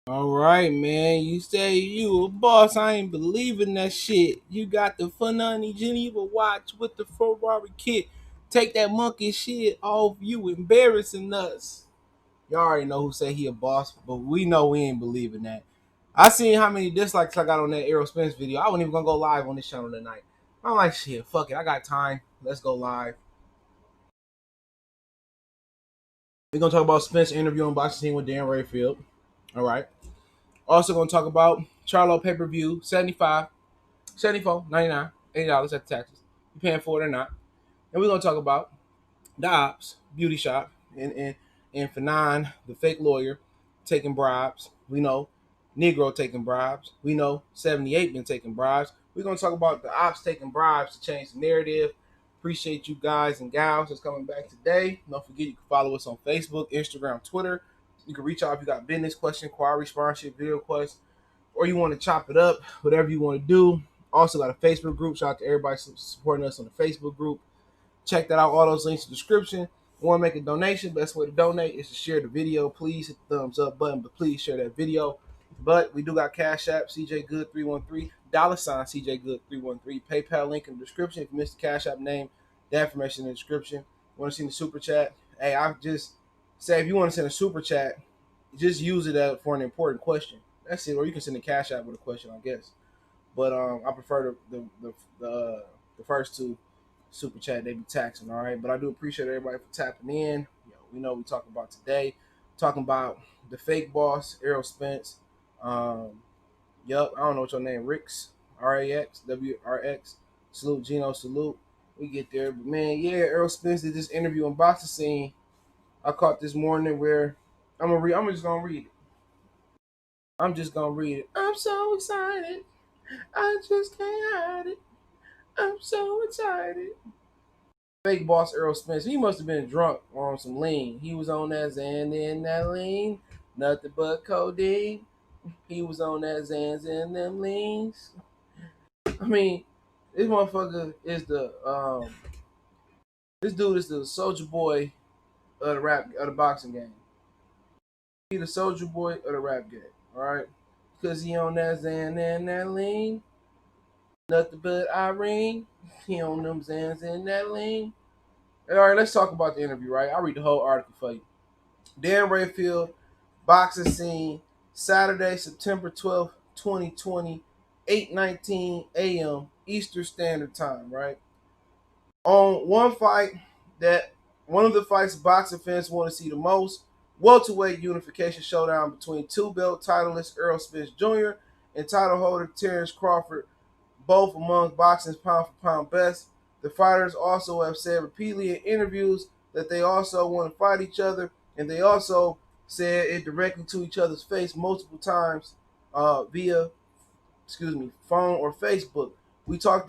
All right, man. You say you a boss. I ain't believing that shit. You got the Funani Geneva watch with the Ferrari kit. Take that monkey shit off you, embarrassing us. Y'all already know who say he a boss, but we know we ain't believing that. I seen how many dislikes I got on that Errol Spence video. I wasn't even gonna go live on this channel tonight. I'm like, shit, fuck it. I got time. Let's go live. We're gonna talk about Spence interview and boxing scene with Dan Rayfield. All right. Also gonna talk about Charlo pay-per-view, 75, 74, 99, $80 at the taxes. You paying for it or not? And we're gonna talk about the Opps beauty shop and Fanon, the fake lawyer, taking bribes. We know Negro taking bribes. We know 78 been taking bribes. We're gonna talk about the Opps taking bribes to change the narrative. Appreciate you guys and gals that's coming back today. Don't forget you can follow us on Facebook, Instagram, Twitter. You can reach out if you got business question, inquiry, sponsorship, video requests, or you want to chop it up, whatever you want to do. Also got a Facebook group. Shout out to everybody supporting us on the Facebook group. Check that out. All those links in the description. Want to make a donation? Best way to donate is to share the video. Please hit the thumbs up button, but please share that video. But we do got Cash App, CJ Good 313, $ CJ Good 313, PayPal link in the description. If you missed the Cash App name, that information in the description. Want to see the super chat? Hey, I just say if you want to send a super chat, just use it for an important question. That's it. Or you can send a Cash App with a question, I guess. But I prefer the first two super chat. They be taxing, all right. But I do appreciate everybody for tapping in. We know we talking about today, talking about the fake boss Errol Spence. Um, yup, I don't know what your name, Rix, RAX, WRX. Salute, Gino, salute. We get there, but man, yeah, Errol Spence did this interview on boxing scene. I caught this morning where I'm gonna read. I'm just gonna read it. I'm just gonna read it. I'm so excited. I just can't hide it. I'm so excited. Fake boss Errol Spence. He must have been drunk or on some lean. He was on that Xan and that lean. Nothing but codeine. He was on that Xans and them leans. I mean, this motherfucker is the this dude is the soldier boy of the boxing game. He the soldier boy of the rap game. Alright? Cause he on that Xan and that lean. Nothing but Irene. He on them Xans and that lean. All right, let's talk about the interview, right? I'll read the whole article for you. Dan Rayfield, boxing scene, Saturday, September 12th, 2020, 8:19 a.m. Eastern Standard Time, right? On one of the fights boxing fans want to see the most, welterweight unification showdown between two-belt titleist Errol Spence Jr. and title holder Terrence Crawford, both among boxing's pound-for-pound best. The fighters also have said repeatedly in interviews that they also want to fight each other, and they also said it directly to each other's face multiple times via, phone or Facebook. We talk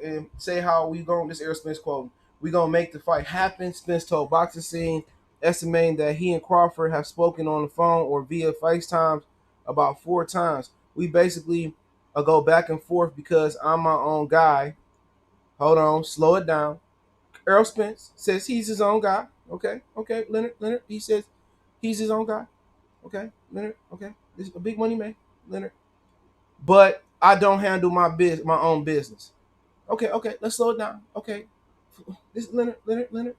and say how we going. This Errol Spence quote: "We gonna make the fight happen." Spence told Boxing Scene, estimating that he and Crawford have spoken on the phone or via FaceTime about 4 times. We basically go back and forth because I'm my own guy. Hold on, slow it down. Errol Spence says he's his own guy. Okay, okay, Leonard. He says he's his own guy. Okay, Leonard. Okay, this is a big money man, Leonard. But I don't handle my own business. Okay, okay, let's slow it down. Okay, this Leonard.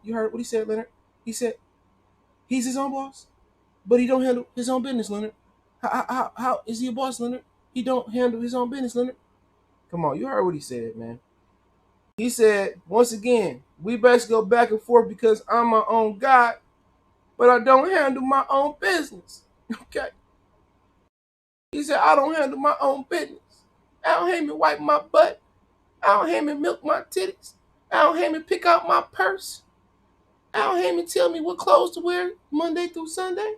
You heard what he said, Leonard? He said he's his own boss, but he don't handle his own business, Leonard. How is he a boss, Leonard? He don't handle his own business, Leonard. Come on, you heard what he said, man. He said, once again, we basically go back and forth because I'm my own guy, but I don't handle my own business. Okay. He said, I don't handle my own business. I don't have me wipe my butt. I don't have me milk my titties. I don't have me pick out my purse. I don't have me tell me what clothes to wear Monday through Sunday.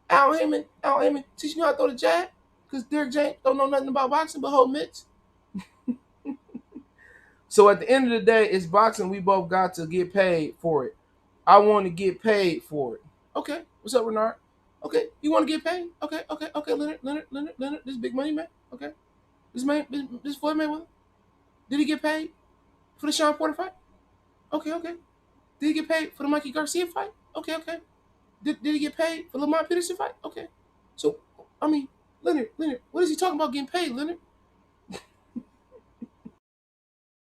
I don't have me teach me how to throw the jab. Because Derek James don't know nothing about boxing but hold mitts. So at the end of the day, it's boxing. We both got to get paid for it. I want to get paid for it. Okay. What's up, Renard? Okay. You want to get paid? Okay. Leonard. This big money man. Okay. This Floyd Mayweather. Did he get paid for the Sean Porter fight? Okay. Did he get paid for the Mikey Garcia fight? Okay. Did he get paid for Lamont Peterson fight? Okay. So I mean, Leonard, what is he talking about getting paid, Leonard?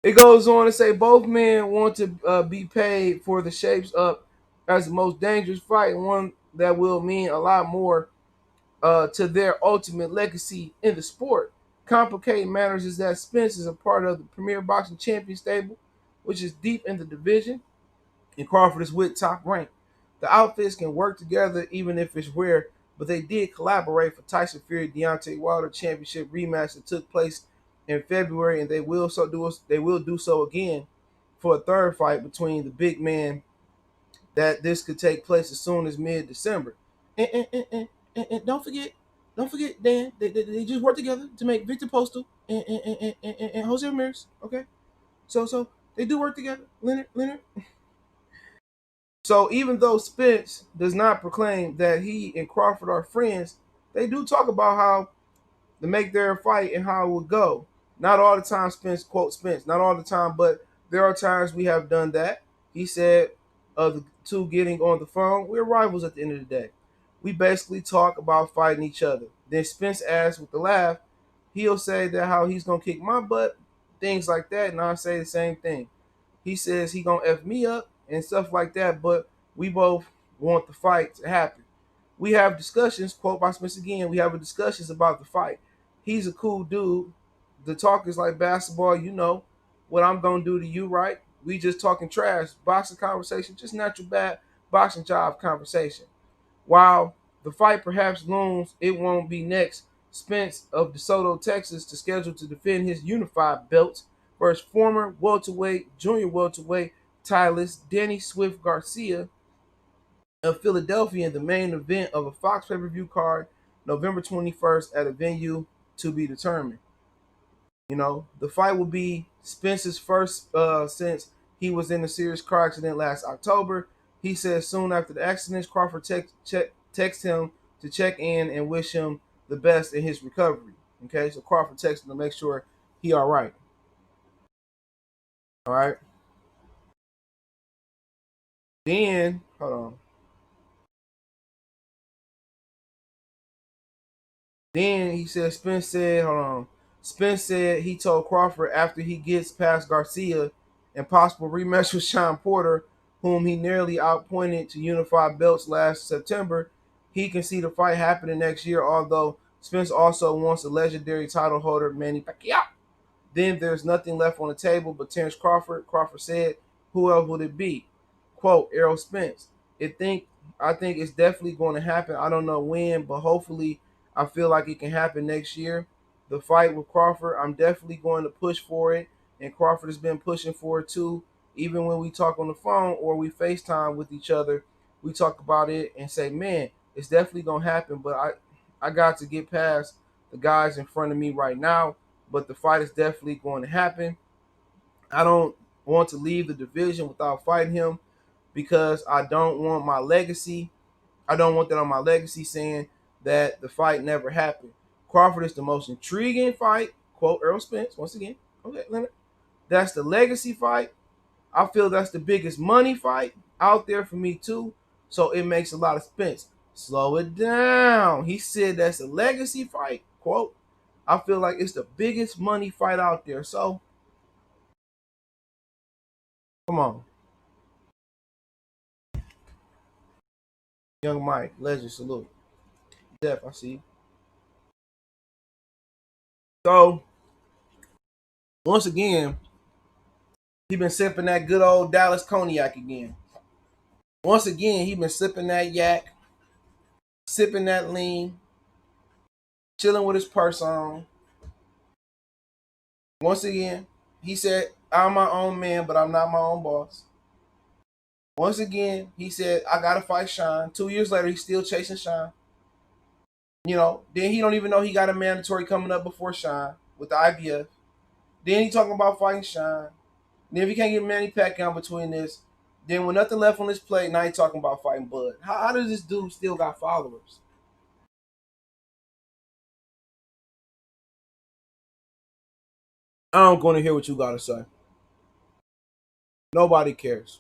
It goes on to say both men want to be paid for the shapes up as the most dangerous fight, and one that will mean a lot more to their ultimate legacy in the sport. Complicated matters is that Spence is a part of the Premier Boxing Champion stable, which is deep in the division, and Crawford is with top rank. The outfits can work together even if it's rare, but they did collaborate for Tyson Fury Deontay Wilder championship rematch that took place in February, and they will do so again for a third fight between the big man that this could take place as soon as mid-December. And don't forget, Dan, they just work together to make Victor Postal and Jose Ramirez. Okay, so they do work together. Leonard. So even though Spence does not proclaim that he and Crawford are friends, they do talk about how to make their fight and how it would go. Not all the time, Spence, quote Spence, not all the time, but there are times we have done that. He said of the two getting on the phone, we're rivals at the end of the day. We basically talk about fighting each other. Then Spence asks with a laugh, he'll say that how he's gonna kick my butt, things like that, and I'll say the same thing. He says he gonna F me up and stuff like that, but we both want the fight to happen. We have discussions, quote by Spence again, we have discussions about the fight. He's a cool dude. The talk is like basketball, you know what I'm gonna do to you, right? We just talking trash, boxing conversation, just natural bad boxing job conversation. While the fight perhaps looms, it won't be next. Spence of DeSoto, Texas, to schedule to defend his unified belts versus former welterweight, junior welterweight, Tylus Denny Swift Garcia of Philadelphia in the main event of a Fox pay-per-view card, November 21st at a venue to be determined. You know, the fight will be Spence's first since he was in a serious car accident last October. He says soon after the accident, Crawford text him to check in and wish him the best in his recovery. Okay, so Crawford texted him to make sure he all right. All right. Then hold on. Then he said Spence said, hold on. Spence said he told Crawford after he gets past Garcia and possible rematch with Sean Porter, whom he nearly outpointed to unify belts last September, he can see the fight happening next year, although Spence also wants the legendary title holder Manny Pacquiao. Then there's nothing left on the table but Terence Crawford. Crawford said, who else would it be? Quote, Errol Spence. It think I think it's definitely going to happen. I don't know when, but hopefully I feel like it can happen next year. The fight with Crawford, I'm definitely going to push for it. And Crawford has been pushing for it too. Even when we talk on the phone or we FaceTime with each other, we talk about it and say, man, it's definitely gonna happen. But I got to get past the guys in front of me right now, but the fight is definitely going to happen. I don't want to leave the division without fighting him because I don't want my legacy. I don't want that on my legacy saying that the fight never happened. Crawford is the most intriguing fight. Quote Errol Spence once again. Okay, Leonard. That's the legacy fight. I feel that's the biggest money fight out there for me too. So it makes a lot of sense. Slow it down. He said that's a legacy fight. Quote. I feel like it's the biggest money fight out there. So come on. Young Mike, legend, salute. Def, I see. So once again, he been sipping that good old Dallas cognac again. Once again, he been sipping that yak, sipping that lean, chilling with his purse on. Once again, he said, I'm my own man, but I'm not my own boss. Once again, he said, I gotta fight Sean. 2 years later, he's still chasing Sean. You know, then he don't even know he got a mandatory coming up before Sean with the IBF. Then he talking about fighting Sean. Then if he can't get Manny Pacquiao between this, then with nothing left on his plate, now he talking about fighting Bud. How does this dude still got followers? I don't want to hear what you gotta say. Nobody cares.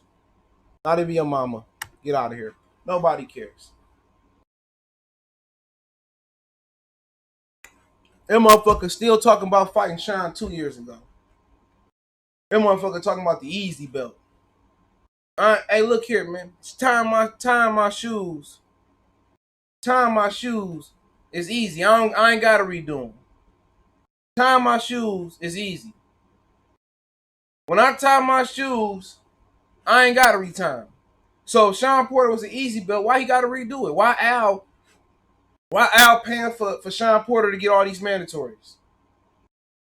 Not even your mama. Get out of here. Nobody cares. Them motherfuckers still talking about fighting Sean 2 years ago. Them motherfucker talking about the easy belt. Hey, look here, man. It's tying my shoes. Tying my shoes is easy. I ain't gotta redo them. Tying my shoes is easy. When I tie my shoes, I ain't gotta retie them. So if Sean Porter was an easy belt, why he gotta redo it? Why Al paying for Sean Porter to get all these mandatories?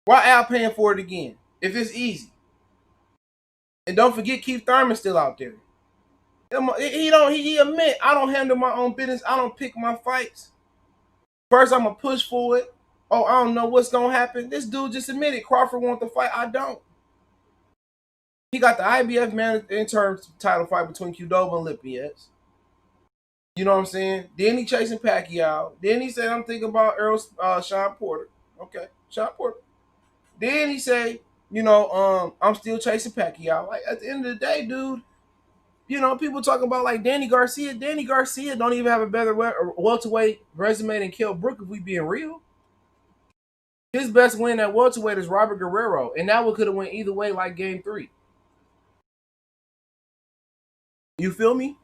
Why Al paying for it again? If it's easy. And don't forget Keith Thurman's still out there. He admit I don't handle my own business. I don't pick my fights. First I'm gonna push for it. Oh, I don't know what's gonna happen. This dude just admitted Crawford wants the fight. I don't. He got the IBF man interim title fight between Qdoba and Lippias. You know what I'm saying? Then he chasing Pacquiao. Then he said, I'm thinking about Errol, Sean Porter. Okay, Sean Porter. Then he say, I'm still chasing Pacquiao. Like at the end of the day, dude, people talking about like Danny Garcia. Danny Garcia don't even have a better welterweight resume than Kell Brook if we being real. His best win at welterweight is Robert Guerrero, and that one could have went either way, like Game 3. You feel me?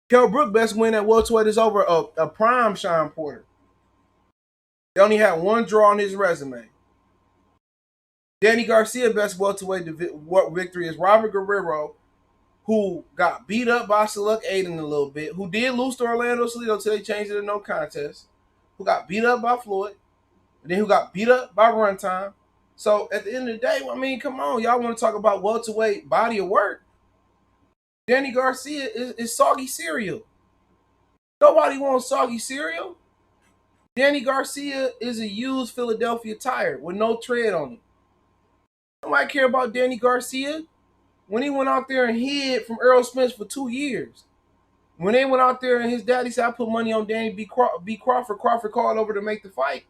Kell Brook best win at welterweight is over a prime Sean Porter. They only had one draw on his resume. Danny Garcia best welterweight victory is Robert Guerrero, who got beat up by Seluk Aiden a little bit, who did lose to Orlando Salido until they changed it to no contest, who got beat up by Floyd, and then who got beat up by Runtime. So at the end of the day, I mean, come on, y'all want to talk about welterweight body of work? Danny Garcia is soggy cereal. Nobody wants soggy cereal. Danny Garcia is a used Philadelphia tire with no tread on it. Nobody care about Danny Garcia. When he went out there and hid from Errol Spence for 2 years. When they went out there and his daddy said, I put money on Danny B. Crawford. Crawford called over to make the fight.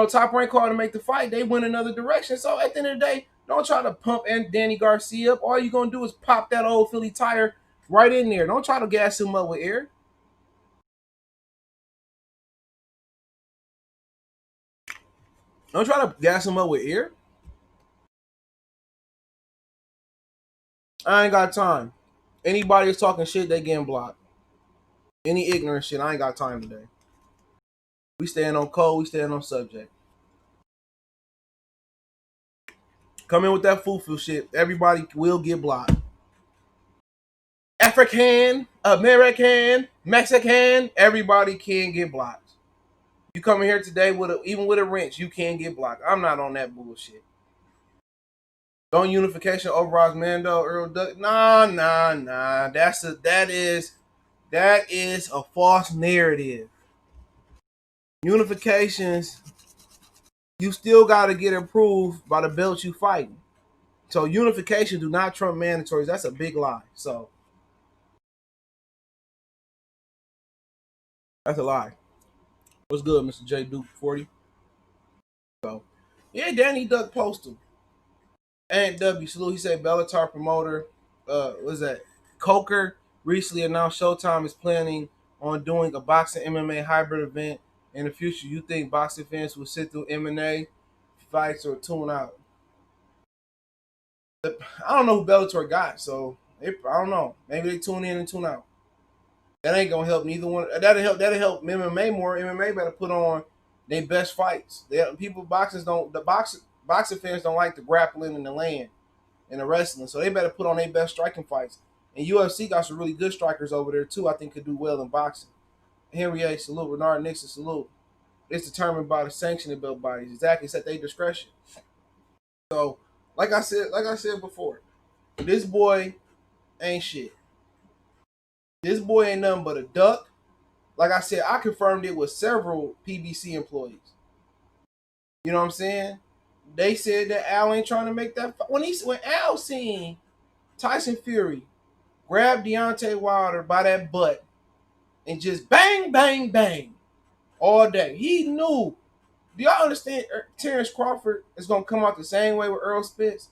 Top Rank called to make the fight. They went another direction. So at the end of the day, don't try to pump Danny Garcia up. All you're going to do is pop that old Philly tire right in there. Don't try to gas him up with air. Don't try to gas him up with air. I ain't got time. Anybody is talking shit, they getting blocked. Any ignorant shit, I ain't got time today. We staying on code, we staying on subject. Come in with that foo-foo shit, everybody will get blocked. African, American, Mexican, everybody can get blocked. You come in here today even with a wrench, you can get blocked. I'm not on that bullshit. Don't unification overrides Mando, Earl Duck. Nah. That is a false narrative. Unifications, you still gotta get approved by the belts you fighting. So unification do not trump mandatories. That's a big lie. So that's a lie. What's good, Mr. J Duke 40? So Danny Duck posted. And W salute. He said Bellator promoter, what's that? Coker recently announced Showtime is planning on doing a boxing MMA hybrid event in the future. You think boxing fans will sit through MMA fights or tune out? I don't know who Bellator got, so I don't know. Maybe they tune in and tune out. That ain't gonna help neither one. That'll help MMA more. MMA better put on their best fights. Boxing fans don't like the grappling and the land and the wrestling, so they better put on their best striking fights. And UFC got some really good strikers over there too. I think could do well in boxing. Henry A. salute. Renard Nixon salute. It's determined by the sanctioning belt bodies. Exactly, it's at their discretion. So, like I said before, this boy ain't shit. This boy ain't nothing but a duck. Like I said, I confirmed it with several PBC employees. You know what I'm saying? They said that Al ain't trying to make that. When Al seen Tyson Fury grab Deontay Wilder by that butt and just bang, bang, bang all day, he knew. Do y'all understand? Terrence Crawford is gonna come out the same way with Errol Spence.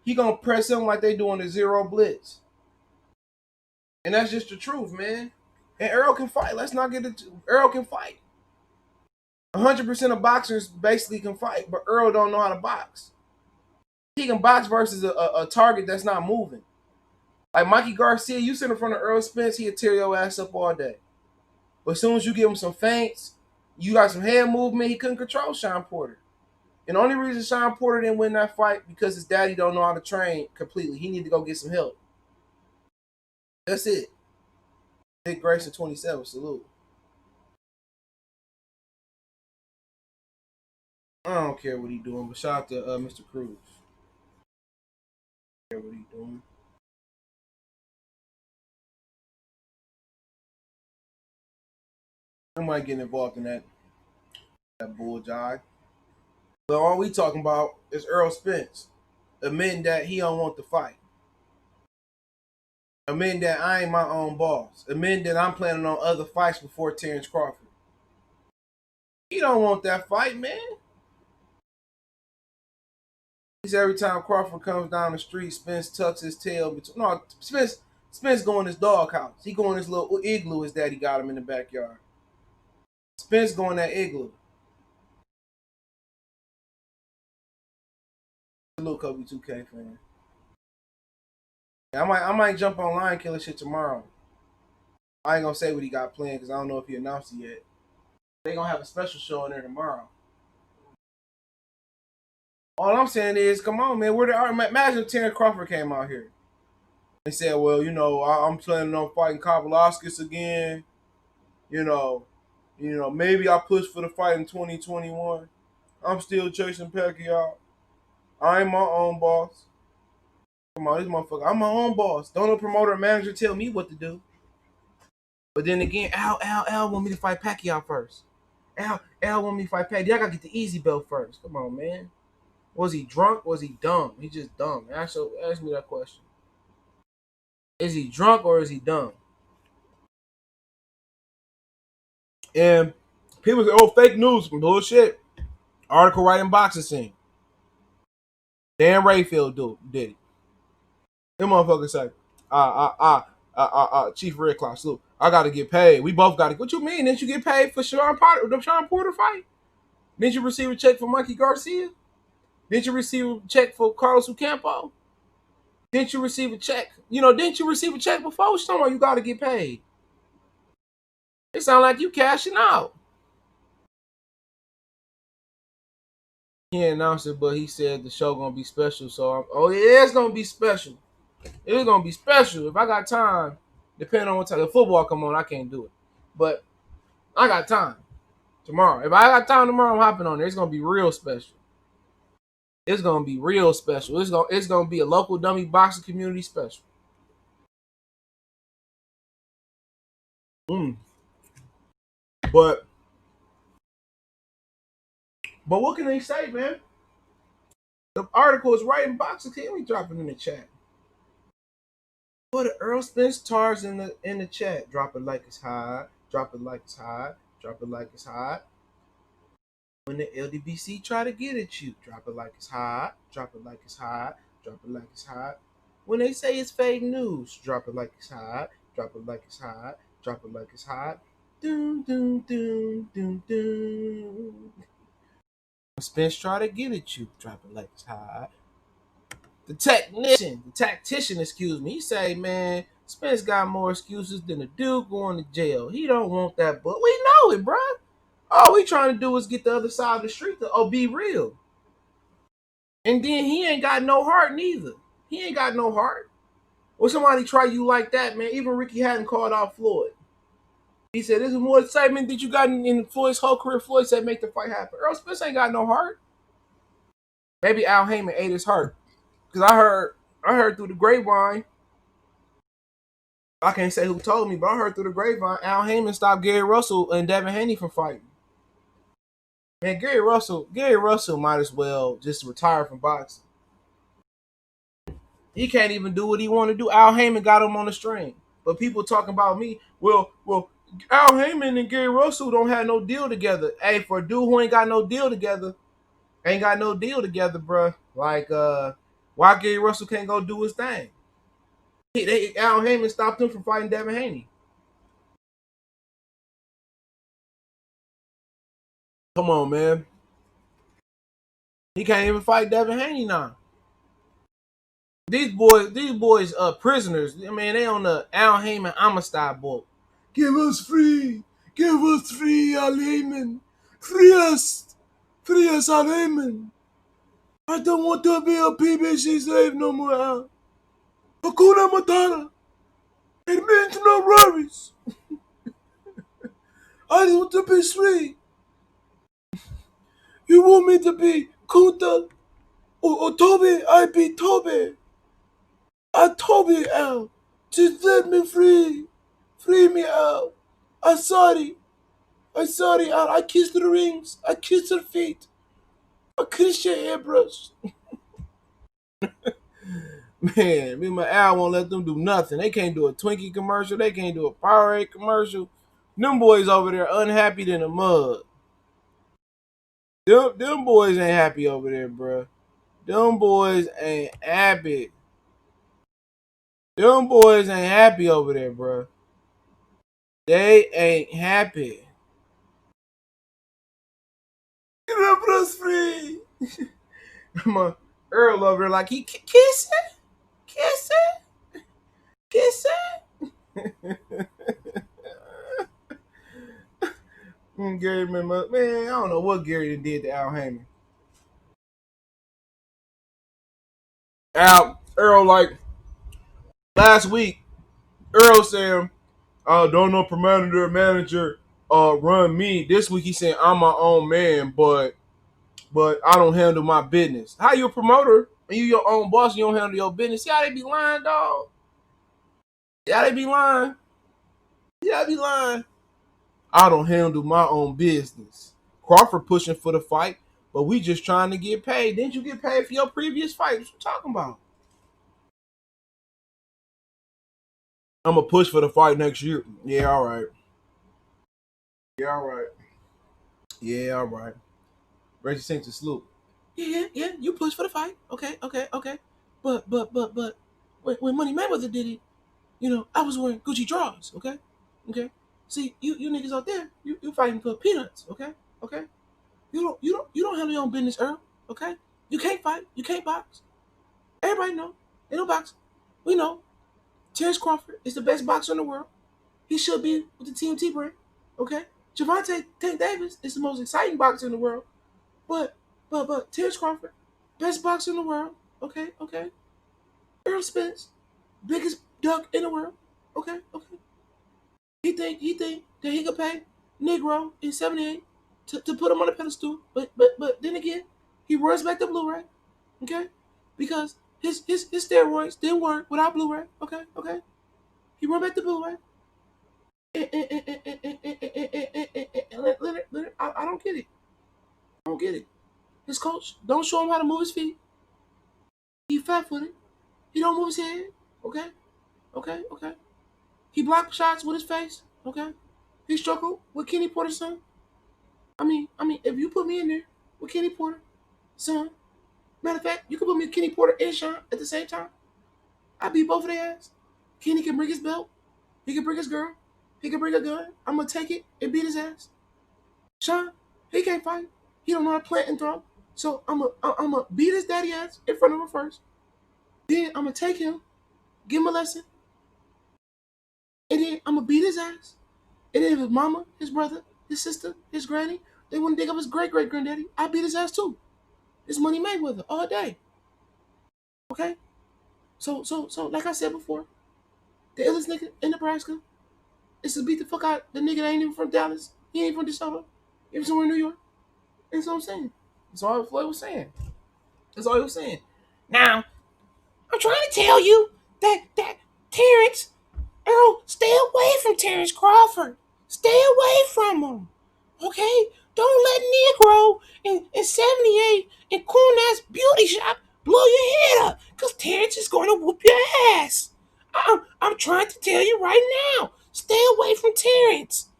He gonna press him like they doing the zero blitz. And that's just the truth, man. And Errol can fight. Let's not get it. Errol can fight. 100% of boxers basically can fight, but Errol don't know how to box. He can box versus a target that's not moving. Like Mikey Garcia, you sit in front of Errol Spence, he'll tear your ass up all day. But as soon as you give him some feints, you got some head movement, he couldn't control Sean Porter. And the only reason Sean Porter didn't win that fight because his daddy don't know how to train completely. He need to go get some help. That's it. Big Grayson 27, salute. I don't care what he doing, but shout out to Mr. Cruz. I don't care what he doing. I might get involved in that bull jive. But all we talking about is Errol Spence admitting that he don't want the fight. Admitting that I ain't my own boss. Admitting that I'm planning on other fights before Terrence Crawford. He don't want that fight, man. He's every time Crawford comes down the street, Spence tucks his tail between. No, Spence going his doghouse. He going his little igloo his daddy got him in the backyard. Spence going that igloo. A little Kobe 2K fan. Yeah, I might jump on Lion Killer shit tomorrow. I ain't gonna say what he got planned because I don't know if he announced it yet. They gonna have a special show in there tomorrow. All I'm saying is, come on, man. Where the imagine if Terrence Crawford came out here and said, "Well, I'm planning on fighting Kavalauskas again. You know, maybe I push for the fight in 2021. I'm still chasing Pacquiao. I ain't my own boss. Come on, this motherfucker. I'm my own boss. Don't no promoter or manager tell me what to do." But then again, Al want me to fight Pacquiao first. Al want me to fight Pacquiao. I gotta get the easy belt first. Come on, man. Was he drunk? Was he dumb? He just dumb. Ask me that question. Is he drunk or is he dumb? And people say, "Oh, fake news, bullshit." Article writing boxing scene. Dan Rayfield did it. Them motherfuckers say, Chief Red Claw, look, I gotta get paid. We both gotta. What you mean? Didn't you get paid for the Sean Porter fight? Didn't you receive a check for Mikey Garcia? Didn't you receive a check for Carlos Ocampo? Didn't you receive a check? Didn't you receive a check before? Someone you gotta get paid. It sounds like you cashing out. He announced it, but he said the show gonna be special. So, oh yeah, it's gonna be special. It's gonna be special. If I got time, depending on what time the football come on, I can't do it. But I got time tomorrow. If I got time tomorrow, I'm hopping on there. It's gonna be real special. It's gonna be real special. It's gonna be a local dummy boxing community special. Mm. But what can they say, man? The article is right in boxing. Can we drop it in the chat? Put Earl Spence tars in the chat. Drop it like it's hot. Drop it like it's hot. Drop it like it's hot. When the LDBC try to get at you, drop it like it's hot. Drop it like it's hot. Drop it like it's hot. When they say it's fake news, drop it like it's hot. Drop it like it's hot. Drop it like it's hot. Doom doom doom doom doom. When Spence try to get at you, drop it like it's hot. The tactician, excuse me, he say, man, Spence got more excuses than a dude going to jail. He don't want that, but we know it, bro. All we trying to do is get the other side of the street to be real. And then he ain't got no heart neither. He ain't got no heart. When somebody try you like that, man, even Ricky hadn't called out Floyd. He said, this is more excitement that you got in Floyd's whole career. Floyd said, make the fight happen. Earl Spence ain't got no heart. Maybe Al Heyman ate his heart. Because I heard through the grapevine, I can't say who told me, but I heard through the grapevine, Al Heyman stopped Gary Russell and Devin Haney from fighting. Man, Gary Russell might as well just retire from boxing. He can't even do what he want to do. Al Heyman got him on the string. But people talking about me, well, Al Heyman and Gary Russell don't have no deal together. Hey, for a dude who ain't got no deal together, bruh. Like, why Gary Russell can't go do his thing? Al Heyman stopped him from fighting Devin Haney. Come on, man. He can't even fight Devin Haney now. These boys, prisoners. I mean, they on the Al Heyman Amistad boat. Give us free. Give us free, Al Heyman. Free us. Free us, Al Heyman. I don't want to be a PBC slave no more, Al. Hakuna Matata. It means no worries. I want to be free. You want me to be Kunta or Toby? I be Toby. I Toby, Al. Just let me free. Free me, Al. I'm sorry. I'm sorry, Al. I kissed the rings. I kissed her feet. I kissed your hairbrush. Man, me and my Al won't let them do nothing. They can't do a Twinkie commercial. They can't do a Powerade commercial. Them boys over there unhappy than a mug. Them boys ain't happy over there, bruh. Them boys ain't happy. Them boys ain't happy over there, bruh. They ain't happy. Get up us free. My Errol over there like he kiss it, kiss it, kiss it. Gary, man, I don't know what Gary did to Al Heyman. Errol, like last week, Errol saying, don't know promoter manager run me. This week he saying I'm my own man, but I don't handle my business. How you a promoter and you your own boss, you don't handle your business? See how they be lying, dog? See how they be lying? See how they be lying? I don't handle my own business. Crawford pushing for the fight, but we just trying to get paid. Didn't you get paid for your previous fight? What you talking about? I'm gonna push for the fight next year. Yeah, all right. Yeah, all right. Yeah, all right. Reggie Saint to salute. Yeah. You push for the fight. Okay. But when Money Mayweather did it, I was wearing Gucci drawers. Okay. See, you niggas out there, you fighting for peanuts. Okay. You don't handle your own business, Earl. Okay. You can't fight. You can't box. Everybody know. They don't box. We know. Terrence Crawford is the best boxer in the world. He should be with the TMT brand. Okay. Javante Tank Davis is the most exciting boxer in the world. But Terrence Crawford, best boxer in the world. Okay. Errol Spence, biggest duck in the world. Okay. He think that he could pay Negro in '78 to put him on a pedestal. But then again, he runs back to Blu-ray. Okay, because his steroids didn't work without Blu-ray. Okay. He run back to Blu-ray. Leonard, I don't get it. I don't get it. His coach don't show him how to move his feet. He fat footed. He don't move his head. Okay. He blocked shots with his face. Okay. He struggled with Kenny Porter's son. I mean, if you put me in there with Kenny Porter, son, matter of fact, you can put me with Kenny Porter and Sean at the same time. I beat both of their ass. Kenny can bring his belt. He can bring his girl. He can bring a gun. I'm gonna take it and beat his ass. Sean, he can't fight. He don't know how to plant and throw. So I'm gonna beat his daddy ass in front of him first. Then I'm gonna take him, give him a lesson, and then I'm gonna beat his ass. And then if his mama, his brother, his sister, his granny, they want to dig up his great granddaddy, I beat his ass too. It's Money Mayweather all day. Okay? So like I said before, the illest nigga in Nebraska is to beat the fuck out the nigga that ain't even from Dallas. He ain't from DeSoto. He from somewhere in New York. That's what I'm saying. That's all Floyd was saying. That's all he was saying. Now, I'm trying to tell you that Terrence Errol, stay away from Terrence Crawford. Stay away from him. Okay? Don't let Negro in 78 in Cool Ass Beauty Shop blow your head up. Because Terrence is going to whoop your ass. I'm trying to tell you right now. Stay away from Terrence.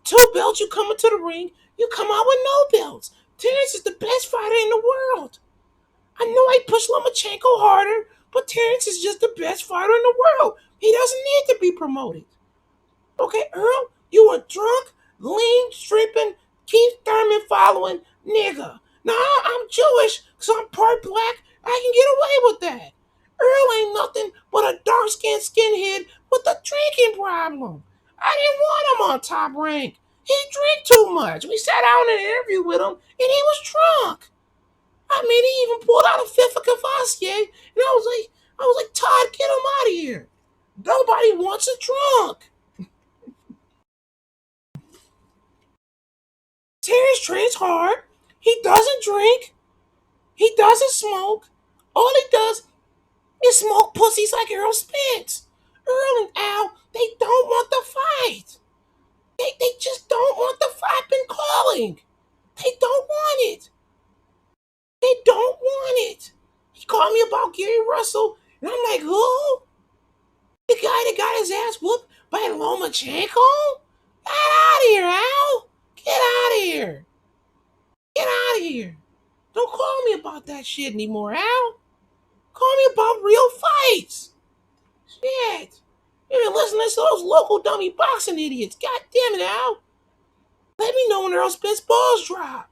2 belts, you come into the ring, you come out with no belts. Terrence is the best fighter in the world. I know I push Lomachenko harder, but Terrence is just the best fighter in the world. He doesn't need to be promoted. Okay, Earl, you a drunk, lean, stripping, Keith Thurman following nigga. Nah, I'm Jewish, so I'm part black. I can get away with that. Earl ain't nothing but a dark-skinned skinhead with a drinking problem. I didn't want him on Top Rank. He drank too much. We sat down in an interview with him, and he was drunk. I mean, he even pulled out a fifth of Cavassier, and I was like, Todd, get him out of here. Nobody wants a drunk. Terrence trains hard. He doesn't drink. He doesn't smoke. All he does is smoke pussies like Errol Spence. Earl and Al, they don't want the fight. They just don't want the fight. I've been calling. They don't want it. They don't want it. He called me about Gary Russell, and I'm like, who? The guy that got his ass whooped by Lomachenko? Get out of here, Al. Get out of here. Get out of here. Don't call me about that shit anymore, Al. Call me about real fights. Shit. You've been listening to those local dummy boxing idiots. God damn it, Al. Let me know when Errol Spence balls drop.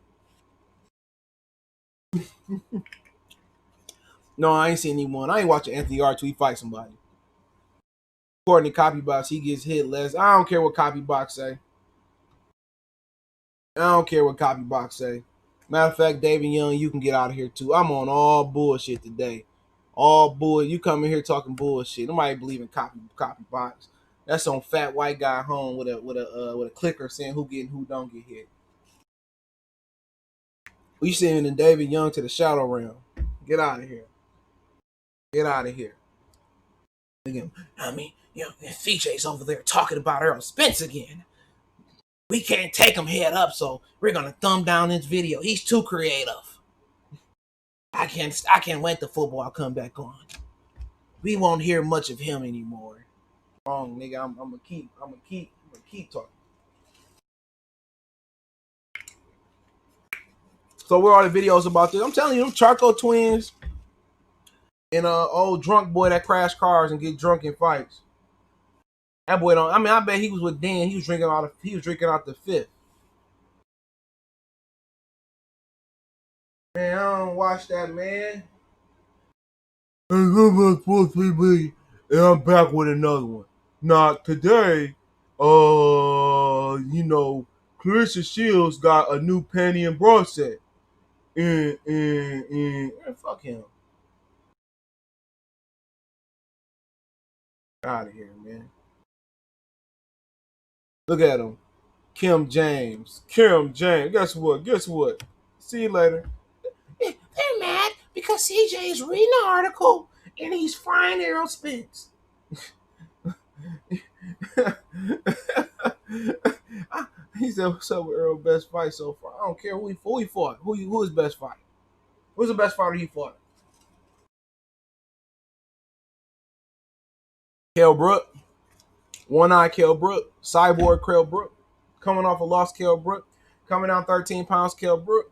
No, I ain't seen anyone. I ain't watching Anthony R tweet fight somebody. According to Copybox, he gets hit less. I don't care what Copybox say. I don't care what Copybox say. Matter of fact, David Young, you can get out of here too. I'm on all bullshit today. All bull. You come in here talking bullshit. Nobody believe in Copybox. That's some fat white guy home with a clicker saying who get and who don't get hit. We sending David Young to the shadow realm. Get out of here. Get out of here. I mean, CJ's over there talking about Errol Spence again. We can't take him head up, so we're gonna thumb down this video. He's too creative. I can't wait till football come back on. We won't hear much of him anymore. Wrong, nigga. I'm gonna keep talking. So where are the videos about this? I'm telling you, them Charco twins and old drunk boy that crash cars and get drunk in fights. That boy don't. I mean, I bet he was with Dan. He was drinking out the fifth. Man, I don't watch that, man. And I'm back with another one. Not today. Clarissa Shields got a new panty and bra set. And fuck him. Out of here, man. Look at him. Kim James. Guess what? See you later. They're mad because CJ is reading an article and he's frying Errol Spence. He said, "What's up with Errol's best fight so far? I don't care who he fought. Who his best fight? Who's the best fighter he fought? Kell Brook, One Eye Kell Brook, Cyborg Kell Brook, coming off a loss Kell Brook, coming down 13 pounds Kell Brook.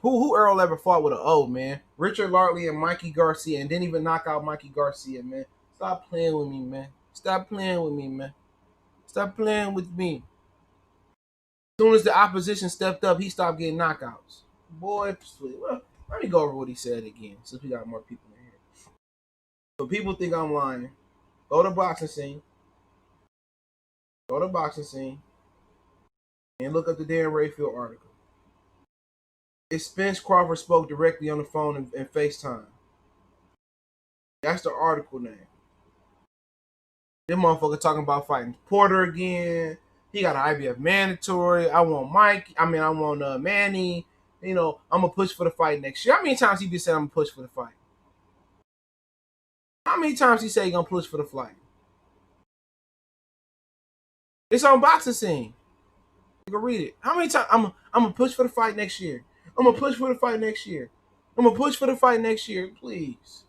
Who Errol ever fought with an O, man? Richard Lartley and Mikey Garcia, and didn't even knock out Mikey Garcia, man. Stop playing with me, man. Stop playing with me, man. Stop playing with me. As soon as the opposition stepped up, he stopped getting knockouts. Boy, well, let me go over what he said again, since we got more people in here. So people think I'm lying. Go to boxing scene. Go to boxing scene. And look up the Dan Rayfield article. It's Spence Crawford spoke directly on the phone and FaceTime. That's the article name. This motherfucker talking about fighting Porter again. He got an IBF mandatory. I want Manny. I'm gonna push for the fight next year. How many times he been saying I'm gonna push for the fight? How many times he say he gonna push for the fight? It's on boxing scene. You can read it. How many times I'm gonna push for the fight next year? I'm gonna push for the fight next year. I'm gonna push for the fight next year. Please.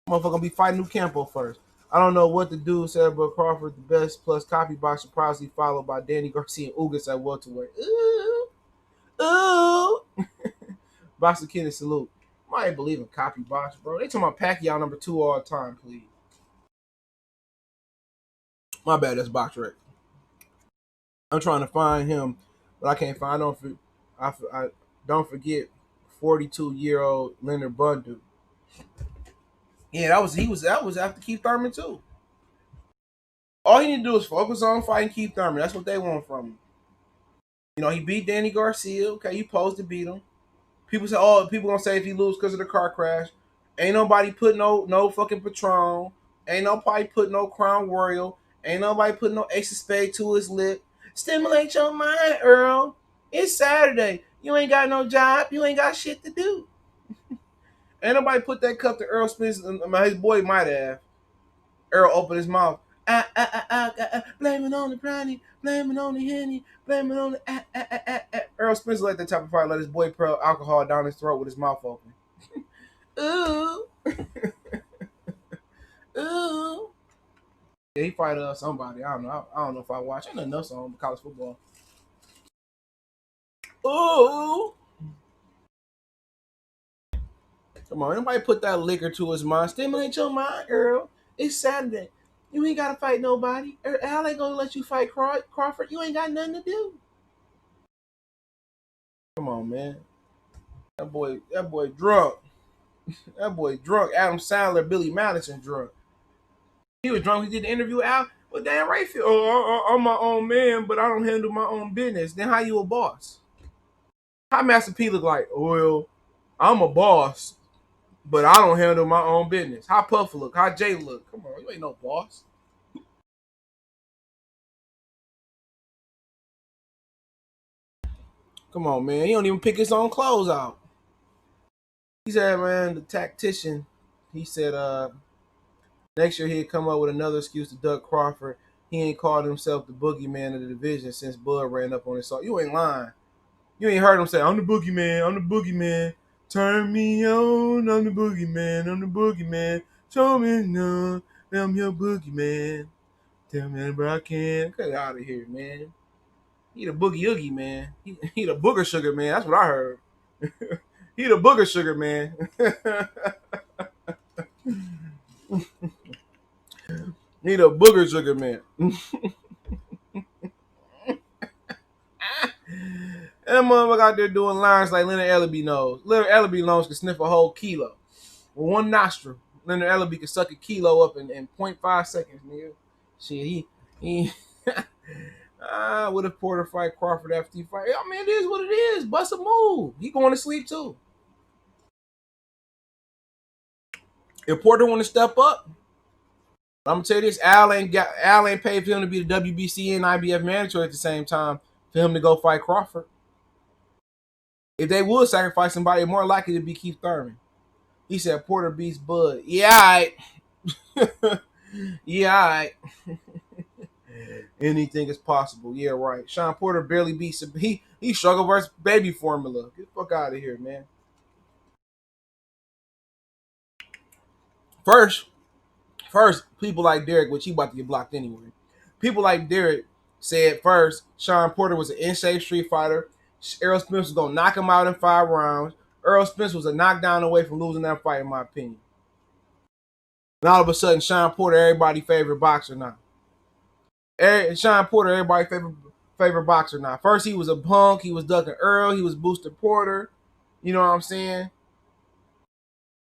Motherfucker gonna be fighting New Campo first. I don't know what the dude said, but Crawford the best plus Copybox surprisingly followed by Danny Garcia and Ugas at welterweight. Ooh. Boxer Kid and salute. I ain't believe in Copybox, bro. They talking about Pacquiao number 2 all the time, please. My bad, that's Box Rick. I'm trying to find him, but I can't find. I don't forget 42-year-old Leonard Bundu. Yeah, that was after Keith Thurman too. All he need to do is focus on fighting Keith Thurman. That's what they want from him. You know, he beat Danny Garcia. Okay, he posed to beat him. People say, oh, people gonna say if he lose because of the car crash. Ain't nobody put no fucking Patron. Ain't nobody put no Crown Royal. Ain't nobody put no Ace of Spade to his lip. Stimulate your mind, Earl. It's Saturday. You ain't got no job. You ain't got shit to do. Ain't nobody put that cup to Earl Spence. His boy might have. Earl opened his mouth. Blame it on the brownie, blame it on the henny, blame it on the Earl Spencer let that type of fight let his boy pour alcohol down his throat with his mouth open. Ooh, ooh. Yeah, he fight somebody. I don't know. I don't know if I watch. I know nothing on college football. Ooh. Come on, anybody put that liquor to his mind. Stimulate your mind, Earl. It's Saturday. You ain't gotta fight nobody. Al ain't gonna let you fight Crawford. You ain't got nothing to do. Come on, man. That boy drunk. That boy drunk. Adam Sandler, Billy Madison drunk. He was drunk. He did the interview out with Dan Rayfield. Oh, I'm my own man, but I don't handle my own business. Then how you a boss? How Master P look like? Well, I'm a boss, but I don't handle my own business. How Puff look? How Jay look? Come on, you ain't no boss. Come on, man. He don't even pick his own clothes out. He said, man, the tactician, he said, next year he'd come up with another excuse to duck Crawford. He ain't called himself the boogeyman of the division since Bud ran up on his salt. You ain't lying. You ain't heard him say, I'm the boogeyman, I'm the boogeyman. Turn me on, I'm the boogeyman, I'm the boogeyman. Show me no, I'm your boogeyman. Tell me where I can. Get out of here, man. He the boogie oogie man. He the booger sugar man. That's what I heard. He the booger sugar man. He the booger sugar man. That motherfucker out there doing lines like Leonard Ellaby knows. Leonard Ellaby knows can sniff a whole kilo with one nostril. Leonard Ellaby can suck a kilo up in 0.5 seconds, nigga. Shit, he what if Porter fight Crawford after he fight? I mean, it is what it is. Bust a move. He going to sleep too. If Porter want to step up, I'm gonna tell you this: Al ain't paid for him to be the WBC and IBF manager at the same time for him to go fight Crawford. If they would sacrifice somebody, more likely to be Keith Thurman. He said Porter beats Bud. Yeah, all right. Yeah, all right. Anything is possible. Yeah, right. Sean Porter barely beats him. He struggled versus baby formula. Get the fuck out of here, man. First, people like Derek, which he about to get blocked anyway. People like Derek said first, Sean Porter was an in-shape street fighter. Errol Spence was gonna knock him out in 5 rounds. Errol Spence was a knockdown away from losing that fight, in my opinion. And all of a sudden, Sean Porter, everybody's favorite boxer now. Sean Porter, everybody's favorite boxer now. First, he was a punk. He was ducking Earl. He was boosting Porter. You know what I'm saying?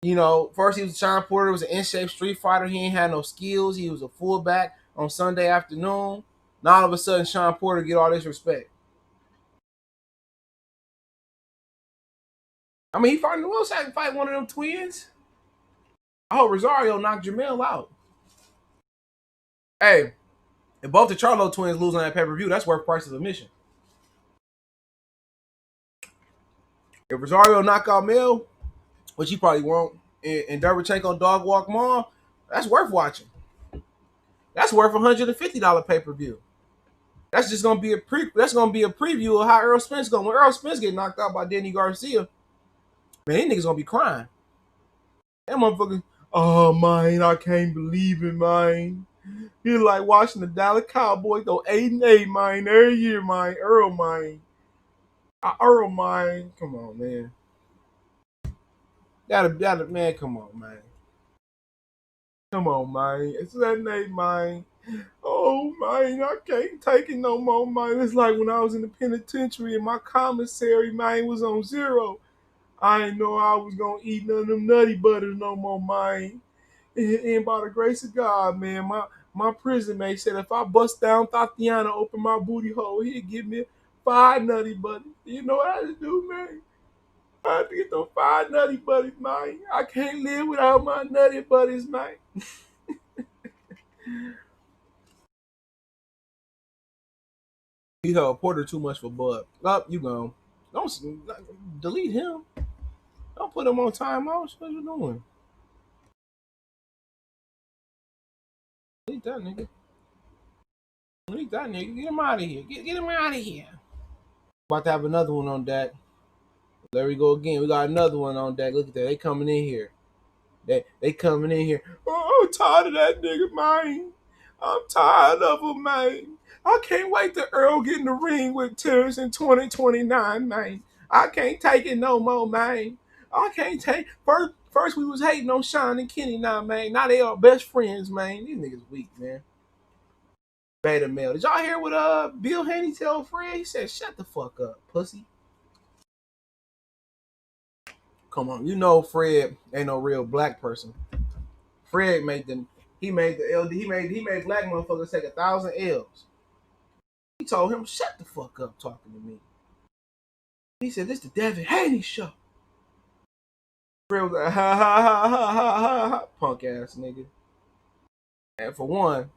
You know, first he was Sean Porter was an in-shape street fighter. He ain't had no skills. He was a fullback on Sunday afternoon. Now all of a sudden, Sean Porter get all this respect. I mean, he fought in the Wilson to fight one of them twins. I hope Rosario knocked Jamel out. Hey, if both the Charlo twins lose on that pay-per-view, that's worth price of admission. If Rosario knock out Mel, which he probably won't, and Derevchenko dog walk Maul, that's worth watching. That's worth $150 pay-per-view. That's just gonna be that's gonna be a preview of how Errol Spence going. When Errol Spence get knocked out by Danny Garcia, man, these niggas gonna be crying. That motherfucker, oh man, I can't believe it, man. You're like watching the Dallas Cowboys go 8-8, man, every year, man. Earl, man. Earl, man. Come on, man. Gotta, man, come on, man. Come on, man. It's that name, man. Oh, man, I can't take it no more, man. It's like when I was in the penitentiary and my commissary, man, was on zero. I didn't know I was going to eat none of them nutty butters no more, man. And by the grace of God, man, my prison mate said if I bust down Tatiana, open my booty hole, he'd give me 5 nutty butters. You know what I had to do, man? I had to get those 5 nutty buddies, man. I can't live without my nutty buddies, man. He held Porter too much for Bud. Up, you gone. Don't delete him. Don't put him on timeout. What you doing? Delete that nigga. Delete that nigga. Get him out of here. Get him out of here. About to have another one on deck. There we go again. We got another one on deck. Look at that. They coming in here. They coming in here. Oh, I'm tired of that nigga, man. I'm tired of him, man. I can't wait to Earl get in the ring with Terrence in 2029, man. I can't take it no more, man. I can't take first we was hating on Sean and Kenny now, man. Now they are best friends, man. These niggas weak, man. Beta male. Did y'all hear what Bill Haney tell Fred? He said, "Shut the fuck up, pussy." Come on, you know Fred ain't no real black person. Fred made them. He made the LD. He made black motherfuckers take 1,000 L's. He told him, "Shut the fuck up, talking to me." He said, "This the Devin Haney show." Fred was like, "Ha ha ha ha ha ha ha," punk ass nigga. And for one,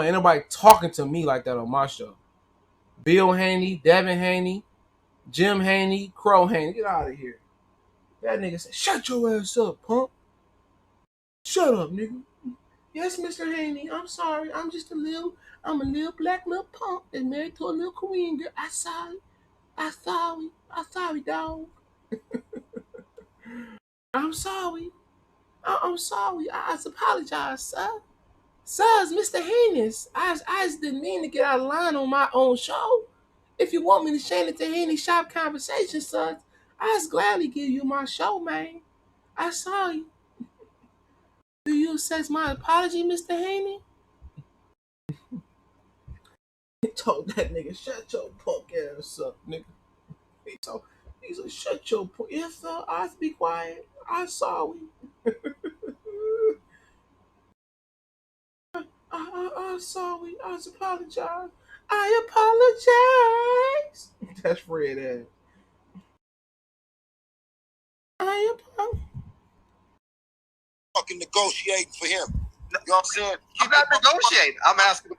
ain't nobody talking to me like that on my show. Bill Haney, Devin Haney, Jim Haney, Crow Haney, get out of here. That nigga said, "Shut your ass up, punk. Shut up, nigga." "Yes, Mr. Haney, I'm sorry. I'm a little black little punk that's married to a little Korean girl. I sorry, dog. I'm sorry. I'm sorry. I apologize, sir. Sirs, Mr. Haney, I just didn't mean to get out of line on my own show. If you want me to change it to Haney Shop Conversation, sir, I just gladly give you my show, man. I sorry. Do you accept my apology, Mr. Haney?" He told that nigga, "Shut your punk ass up, nigga." He said, "Shut your punk." "Yes, sir. I be quiet. I'm sorry. I'm sorry. I apologize. I apologize." That's Fred ass. I apologize. Fucking negotiating for him. You know what I'm saying? I'm not negotiating. I'm asking.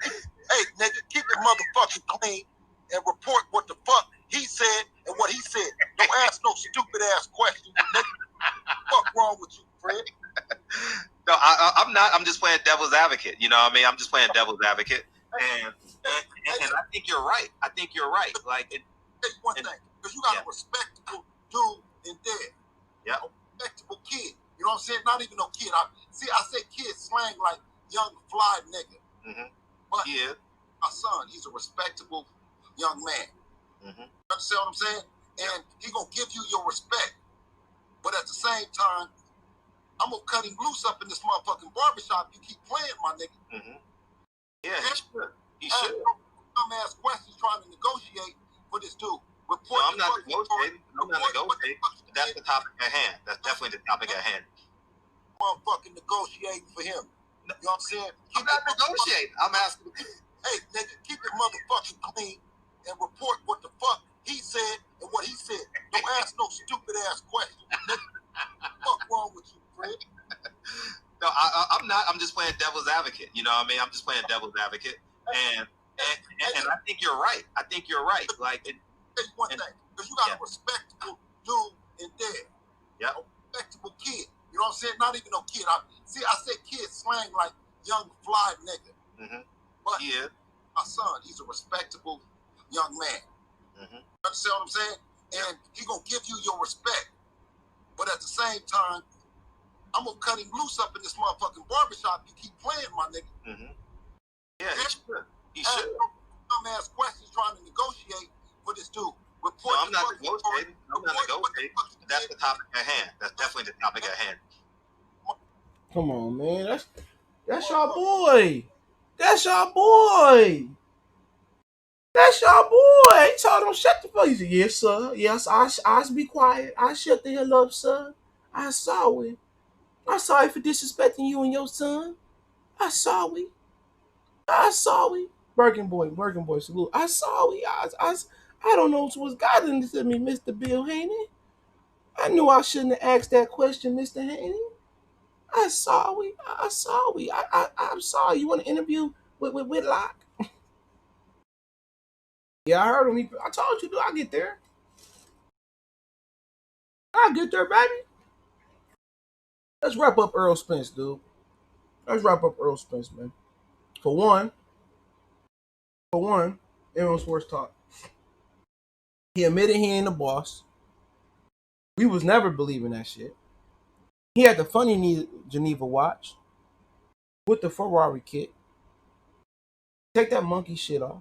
Hey, nigga, keep it motherfucking clean and report what the fuck he said and what he said. Don't ask no stupid ass questions, nigga. Fuck wrong with you, Fred? No, I'm not. I'm just playing devil's advocate. You know what I mean? I'm just playing devil's advocate. And I think you're right. I think you're right. Like, one thing, because you got a respectable dude in there. Yeah. A respectable kid. You know what I'm saying? Not even no kid. I say kid slang like young fly nigga. Mm-hmm. But my son, he's a respectable young man. Mm-hmm. You understand what I'm saying? And he gonna give you your respect. But at the same time, I'm gonna cut him loose up in this motherfucking barbershop. You keep playing, my nigga. Mm-hmm. Yeah, he should. Dumbass questions trying to negotiate for this dude. No, I'm not negotiating. I'm not negotiating. That's the topic at hand. That's definitely the topic at hand. Motherfucking negotiating for him. You know what I'm saying? I'm not negotiating. I'm asking. Hey, nigga, keep it motherfucking clean and report what the fuck he said and what he said. Don't ask no stupid ass questions, nigga. Fuck wrong with you, Fred? No, I'm not. I'm just playing devil's advocate. You know what I mean? I'm just playing devil's advocate. And I think you're right. I think you're right. Like, one thing, because you got a respectable dude in there. Yeah. A respectable kid. You know what I'm saying? Not even no kid. I said kid slang like young fly nigga. Mm-hmm. But my son, he's a respectable young man. Mm-hmm. You understand what I'm saying? And he gonna give you your respect. But at the same time, I'm gonna cut him loose up in this motherfucking barbershop. You keep playing, my nigga. Mm-hmm. Yeah, he should. Dumbass questions trying to negotiate for this dude. No, I'm not negotiating. I'm not negotiating. That's the topic at hand. That's definitely the topic at hand. Come on, man. That's y'all boy. That's y'all boy. That's y'all boy. He told him shut the fuck. He said, yes, sir. Yes, I be quiet. I shut the hell up, sir. I saw it. I'm sorry for disrespecting you and your son. I saw it. I saw it. Working boy, salute. I saw it. I don't know what's gotten to me, Mr. Bill Haney. I knew I shouldn't have asked that question, Mr. Haney. I saw it. I saw it. I'm sorry. You want to interview with Whitlock? Yeah, I heard him. I told you, dude. I'll get there. I'll get there, baby. Let's wrap up Errol Spence, dude. Let's wrap up Errol Spence, man. For one, Errol Sports Talk. He admitted he ain't the boss. We was never believing that shit. He had the funny Geneva watch with the Ferrari kit. Take that monkey shit off.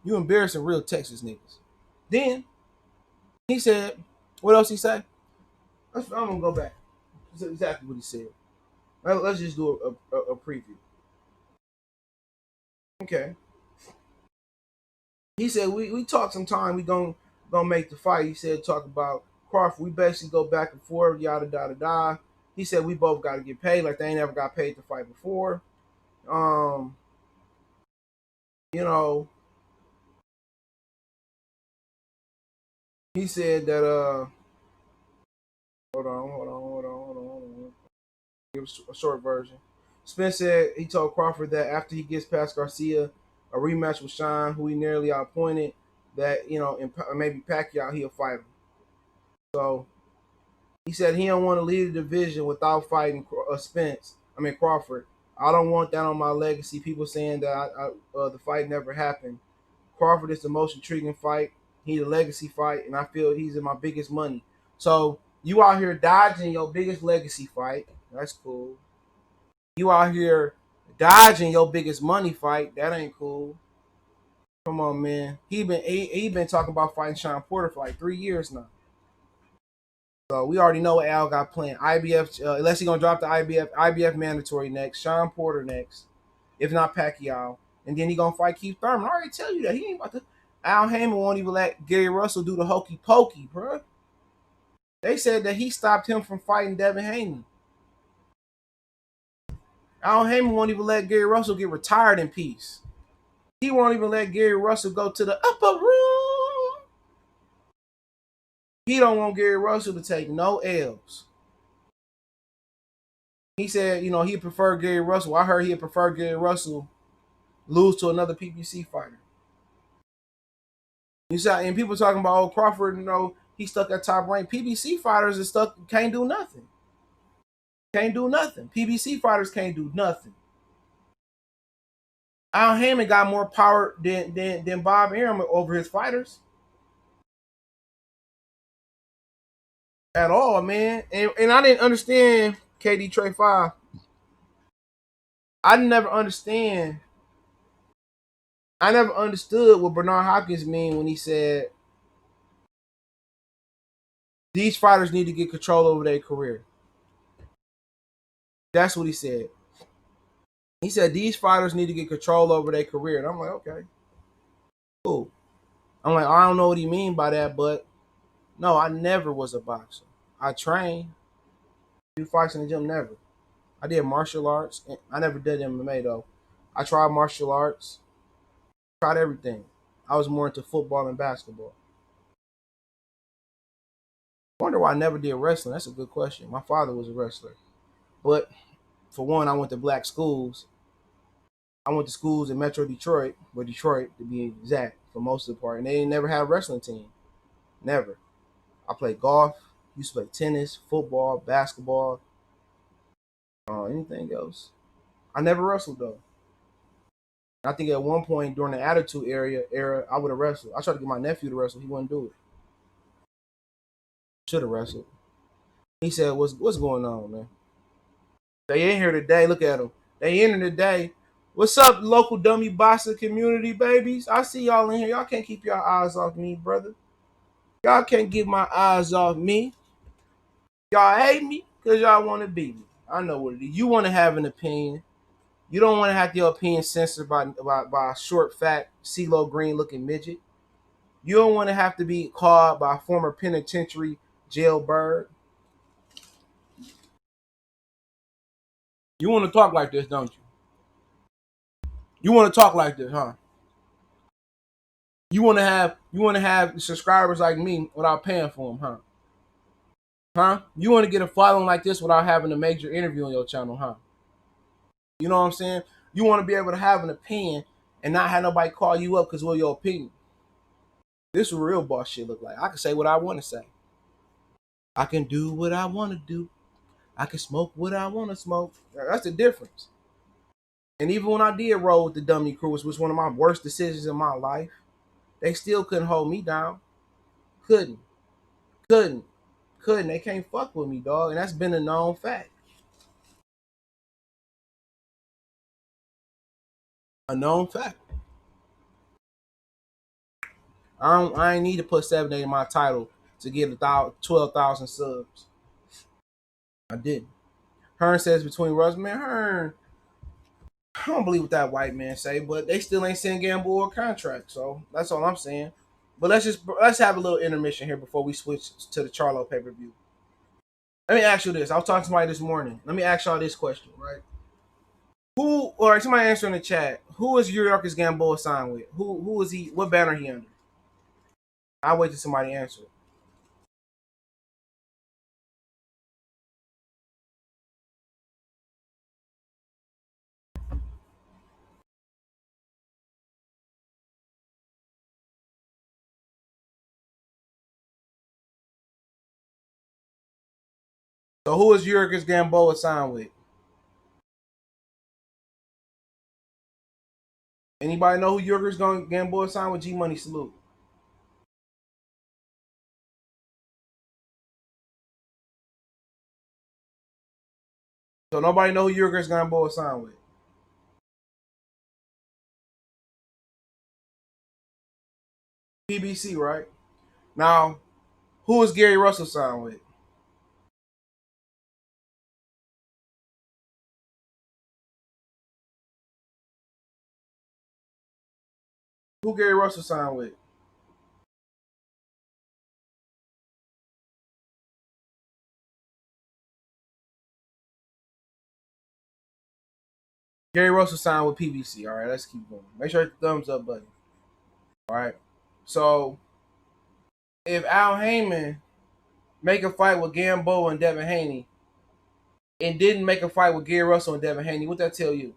You embarrassing real Texas niggas. Then he said, what else he say? I'm gonna go back. That's exactly what he said. Let's just do a preview. Okay. He said we talked some time. We gonna make the fight. He said talk about Crawford. We basically go back and forth. Yada yada yada. He said we both got to get paid. Like they ain't ever got paid to fight before. Um, you know, he said that hold on. Give a short version. Spence said he told Crawford that after he gets past Garcia, a rematch with Sean, who he nearly outpointed, that and maybe Pacquiao, he'll fight him. So he said he don't want to lead the division without fighting Crawford. I don't want that on my legacy. People saying that the fight never happened. Crawford is the most intriguing fight. He's a legacy fight, and I feel he's in my biggest money. So you out here dodging your biggest legacy fight. That's cool. You out here dodging your biggest money fight. That ain't cool. Come on, man. He been talking about fighting Sean Porter for like 3 years now. So we already know what Al got planned. IBF, unless he gonna drop the IBF mandatory next. Sean Porter next, if not Pacquiao, and then he gonna fight Keith Thurman. I already tell you that he ain't about to. Al Heyman won't even let Gary Russell do the hokey pokey, bro. They said that he stopped him from fighting Devin Haney. Al Heyman won't even let Gary Russell get retired in peace. He won't even let Gary Russell go to the upper room. He don't want Gary Russell to take no L's. He said, he'd prefer Gary Russell. I heard he'd prefer Gary Russell lose to another PBC fighter. You saw, and people talking about Crawford, he stuck at top rank. PBC fighters is stuck, can't do nothing. Can't do nothing. PBC fighters can't do nothing. Al Heyman got more power than Bob Arum over his fighters. At all, man. And I didn't understand KD Trey 5. I never understood what Bernard Hopkins mean when he said these fighters need to get control over their career. That's what he said. He said these fighters need to get control over their career. And I'm like, okay, cool. I'm like, I don't know what he mean by that, but no, I never was a boxer. I trained. Do fights in the gym, never. I did martial arts. I never did MMA though. I tried martial arts. Tried everything. I was more into football and basketball. I wonder why I never did wrestling. That's a good question. My father was a wrestler. But for one, I went to black schools. I went to schools in Metro Detroit, or Detroit to be exact, for most of the part. And they never had a wrestling team. Never. I played golf, used to play tennis, football, basketball, anything else. I never wrestled though. I think at one point during the Attitude era, I would have wrestled. I tried to get my nephew to wrestle. He wouldn't do it. Should have wrestled. He said, "What's going on, man? They in here today. Look at them. They in here today. What's up, local dummy boxer community, babies? I see y'all in here. Y'all can't keep your eyes off me, brother. Y'all can't get my eyes off me. Y'all hate me because y'all want to beat me. I know what it is. You want to have an opinion. You don't want to have your opinion censored by a short, fat, CeeLo Green looking midget. You don't want to have to be called by a former penitentiary jailbird. You want to talk like this, don't you? You want to talk like this, huh? You want to have subscribers like me without paying for them, huh? Huh? You want to get a following like this without having a major interview on your channel, huh? You know what I'm saying? You want to be able to have an opinion and not have nobody call you up because of your opinion. This is what real boss shit look like. I can say what I want to say. I can do what I want to do. I can smoke what I want to smoke. That's the difference. And even when I did roll with the dummy crew, which was one of my worst decisions in my life, they still couldn't hold me down. Couldn't. Couldn't. Couldn't. They can't fuck with me, dog. And that's been a known fact. A known fact. I ain't need to put 7 in my title to get 12,000 subs. I didn't. Hearn says between Russ, man, Hearn, I don't believe what that white man say, but they still ain't sending Gamble a contract. So that's all I'm saying. But let's have a little intermission here before we switch to the Charlo pay per view. Let me ask you this. I was talking to somebody this morning. Let me ask y'all this question, right? Who or somebody answer in the chat? Who is Yuriorkis Gamboa signed with? Who is he? What banner he under? I'll wait till somebody answer it. So who is Yuriorkis Gamboa signed with? Anybody know who Yuriorkis Gamboa signed with? G Money salute. So nobody know who Yuriorkis Gamboa signed with. PBC, right? Now, who is Gary Russell signed with? Who Gary Russell signed with? Gary Russell signed with PBC. All right, let's keep going. Make sure you hit the thumbs up button. All right. So if Al Heyman make a fight with Gamboa and Devin Haney and didn't make a fight with Gary Russell and Devin Haney, what that tell you?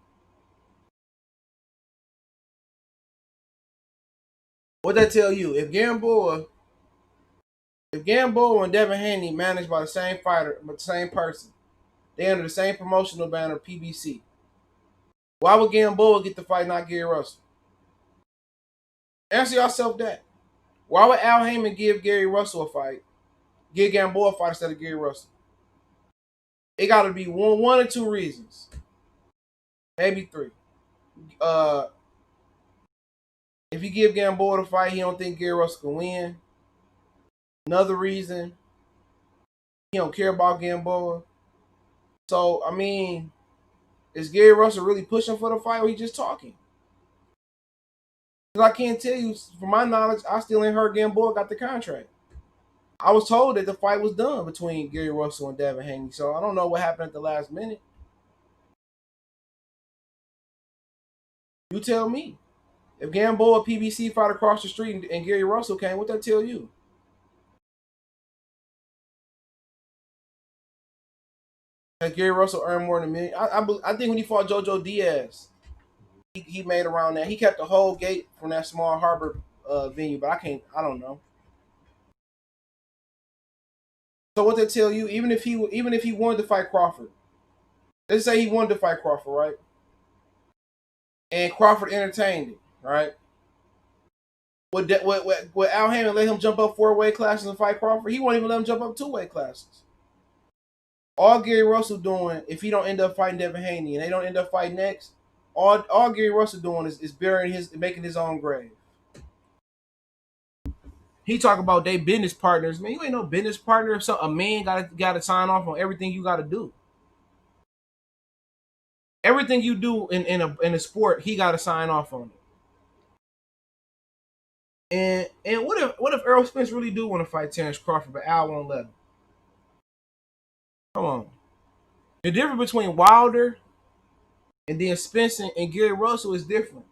What that tell you? If Gamboa and Devin Haney managed by the same fighter, but the same person, they under the same promotional banner PBC. Why would Gamboa get the fight, not Gary Russell? Answer yourself that. Why would Al Heyman give Gary Russell a fight, give Gamboa a fight instead of Gary Russell? It got to be one or two reasons, maybe three. Uh, if you give Gamboa the fight, he don't think Gary Russell can win. Another reason, he don't care about Gamboa. So I mean, is Gary Russell really pushing for the fight, or he just talking? Because I can't tell you, from my knowledge, I still ain't heard Gamboa got the contract. I was told that the fight was done between Gary Russell and Devin Haney, so I don't know what happened at the last minute. You tell me. If Gamboa PBC fought across the street and Gary Russell came, what that tell you? Has Gary Russell earned more than a million? I think when he fought JoJo Diaz, he made around that. He kept the whole gate from that small harbor venue, but I don't know. So what they tell you? Even if he wanted to fight Crawford, let's say he wanted to fight Crawford, right? And Crawford entertained it, right? Would Al Heyman let him jump up 4 weight classes and fight Crawford? He won't even let him jump up 2 weight classes. All Gary Russell doing, if he don't end up fighting Devin Haney and they don't end up fighting next, all Gary Russell doing is burying making his own grave. He talk about they business partners, man. You ain't no business partner. So a man got to sign off on everything you got to do. Everything you do in a sport, he got to sign off on it. And what if Errol Spence really do want to fight Terrence Crawford, but Al won't let him? Come on. The difference between Wilder and then Spence and Gary Russell is different.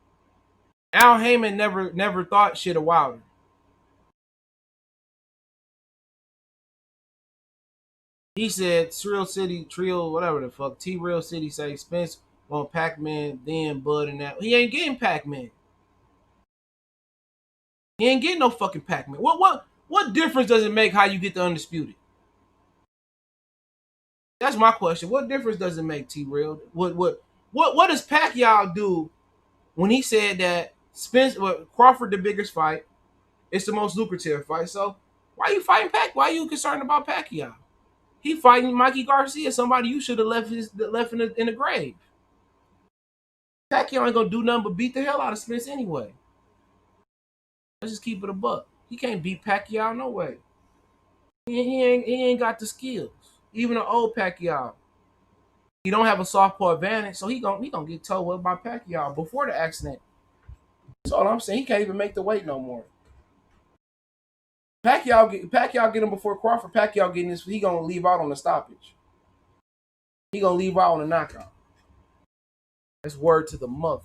Al Heyman never thought shit of Wilder. He said Trill, whatever the fuck, T Real City say Spence want Pac-Man, then Bud and that. He ain't getting Pac-Man. He ain't getting no fucking Pac-Man. What difference does it make how you get the undisputed? That's my question. What difference does it make, T Real? What does Pacquiao do when he said that Crawford the biggest fight, it's the most lucrative fight? So why you fighting Pac? Why are you concerned about Pacquiao? He fighting Mikey Garcia, somebody you should have left in the grave. Pacquiao ain't gonna do nothing but beat the hell out of Spence anyway. Let's just keep it a buck. He can't beat Pacquiao no way. He ain't got the skills. Even an old Pacquiao, he don't have a softball advantage, so he gonna get told up by Pacquiao before the accident. That's all I'm saying. He can't even make the weight no more. Pacquiao get him before Crawford. Pacquiao getting this. He gonna leave out on the stoppage. He gonna leave out on the knockout. That's word to the mother.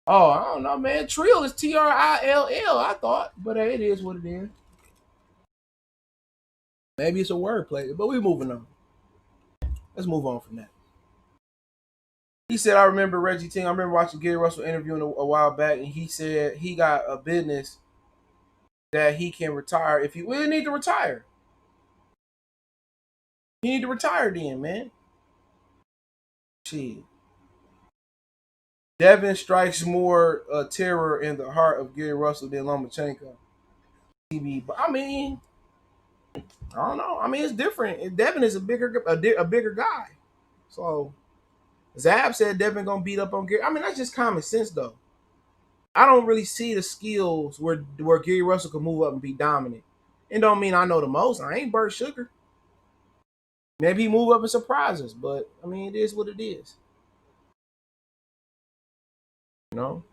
Oh, I don't know, man. Trill is Trill. I thought, but hey, it is what it is. Maybe it's a wordplay, but we moving on. Let's move on from that. He said, I remember Reggie Ting. I remember watching Gary Russell interviewing a while back, and he said he got a business that he can retire if he really need to retire. He need to retire then, man. Shit. Devin strikes more terror in the heart of Gary Russell than Lomachenko. But I mean, I don't know. I mean, it's different. Devin is a bigger guy. So Zab said Devin gonna beat up on Gary. I mean, that's just common sense though. I don't really see the skills where Gary Russell can move up and be dominant. It don't mean I know the most. I ain't Burt Sugar. Maybe he move up and surprise us, but I mean, it is what it is. You know?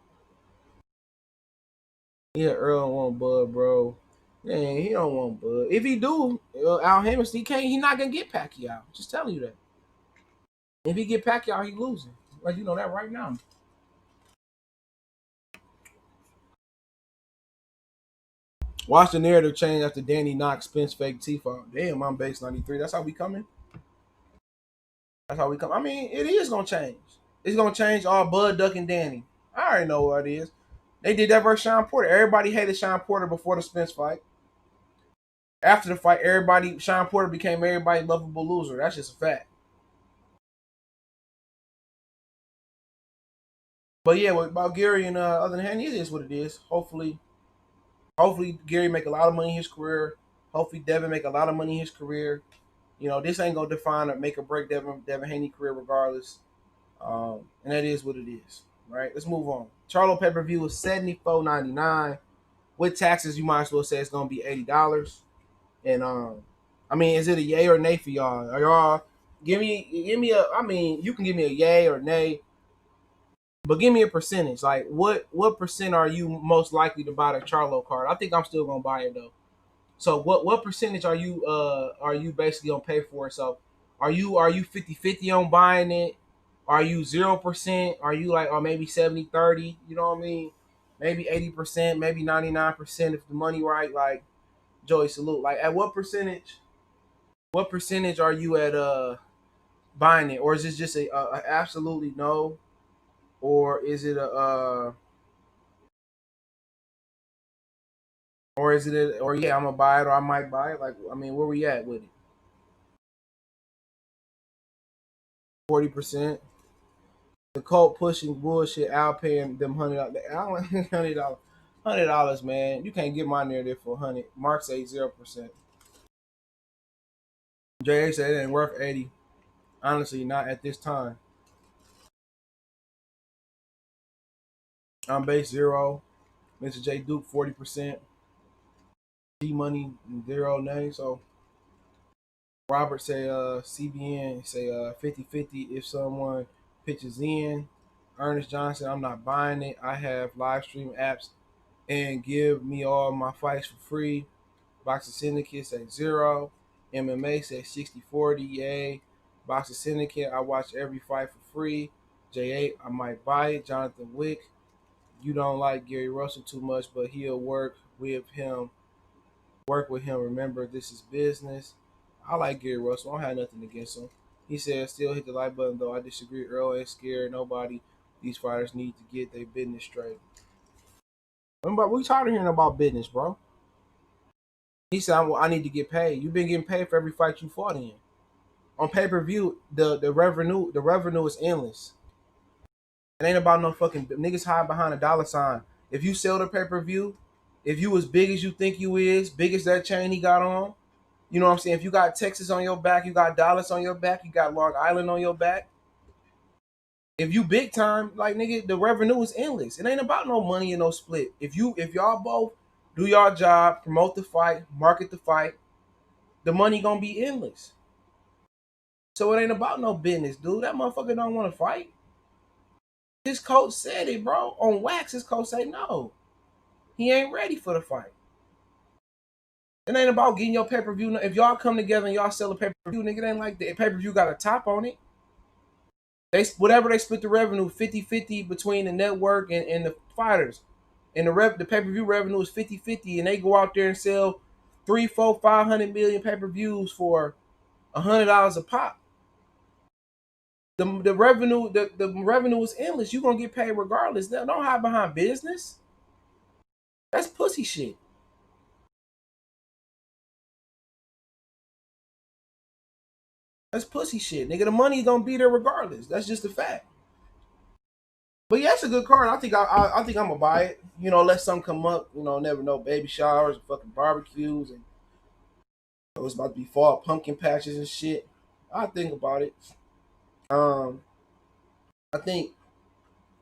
Yeah, Earl want Bud, bro. Man, he don't want Bud. If he do, Al Hammond, he can't. He not gonna get Pacquiao. Just telling you that. If he get Pacquiao, he losing. Like you know that right now. Watch the narrative change after Danny knocked Spence fake teeth out. Damn, I'm base 93. That's how we coming. That's how we come. I mean, it is gonna change. It's gonna change all Bud, Duck, and Danny. I already know what it is. They did that versus Sean Porter. Everybody hated Sean Porter before the Spence fight. After the fight, Sean Porter became everybody's lovable loser. That's just a fact. But yeah, about Gary and other than hand, it is what it is. Hopefully Gary make a lot of money in his career. Hopefully Devin make a lot of money in his career. You know, this ain't gonna define or make or break Devin Haney career regardless. And that is what it is. Right? Let's move on. Charlo pay-per-view is $74.99. With taxes, you might as well say it's gonna be $80. And I mean, is it a yay or nay for y'all? Are y'all give me a I mean, you can give me a yay or nay, but give me a percentage. Like what percent are you most likely to buy the Charlo card? I think I'm still gonna buy it though. So what percentage are you basically gonna pay for it? So are you 50-50 on buying it? Are you 0%? Are you like or maybe 70-30? You know what I mean? Maybe 80%, maybe 99% if the money right, like Joey Salute. Like at what percentage are you at buying it? Or is this just a absolutely no? Or is it or yeah, I'm gonna buy it or I might buy it? Like I mean, where we at with it? 40%. The cult pushing bullshit, out paying them $100, $100, man. You can't get my narrative for 100. Mark say 0%. JA said it ain't worth 80. Honestly, not at this time. I'm base 0. Mr. J Duke 40%. G Money 0 nay. So Robert say CBN say 50-50 if someone pitches in. Ernest Johnson, I'm not buying it. I have live stream apps and give me all my fights for free. Boxing Syndicate say 0. MMA say 60-40. Yay. Boxing Syndicate, I watch every fight for free. J8, I might buy it. Jonathan Wick, you don't like Gary Russell too much, but he'll work with him. Work with him. Remember, this is business. I like Gary Russell. I don't have nothing against him. He said, still hit the like button, though. I disagree. Errol ain't scared. Nobody. These fighters need to get their business straight. Remember, we tired of hearing about business, bro. He said, well, I need to get paid. You've been getting paid for every fight you fought in. On pay-per-view, the revenue is endless. It ain't about no fucking niggas hide behind a dollar sign. If you sell the pay-per-view, if you as big as you think you is, big as that chain he got on, you know what I'm saying? If you got Texas on your back, you got Dallas on your back, you got Long Island on your back. If you big time, like nigga, the revenue is endless. It ain't about no money and no split. If y'all both do y'all job, promote the fight, market the fight, the money gonna be endless. So it ain't about no business, dude. That motherfucker don't want to fight. His coach said it, bro. On wax, his coach said no. He ain't ready for the fight. It ain't about getting your pay-per-view. If y'all come together and y'all sell a pay-per-view, nigga, it ain't like the pay-per-view got a top on it. Whatever they split the revenue 50-50 between the network and the fighters. And the pay-per-view revenue is 50-50, and they go out there and sell 3, 4, 500 million pay-per-views for $100 a pop. The revenue is endless. You're gonna get paid regardless. Don't hide behind business. That's pussy shit. That's pussy shit, nigga. The money gonna be there regardless. That's just a fact. But yeah, it's a good card. I think I think I'm gonna buy it. You know, let something come up. You know, never know. Baby showers, fucking barbecues, and it was about to be fall pumpkin patches and shit. I think about it. Um, I think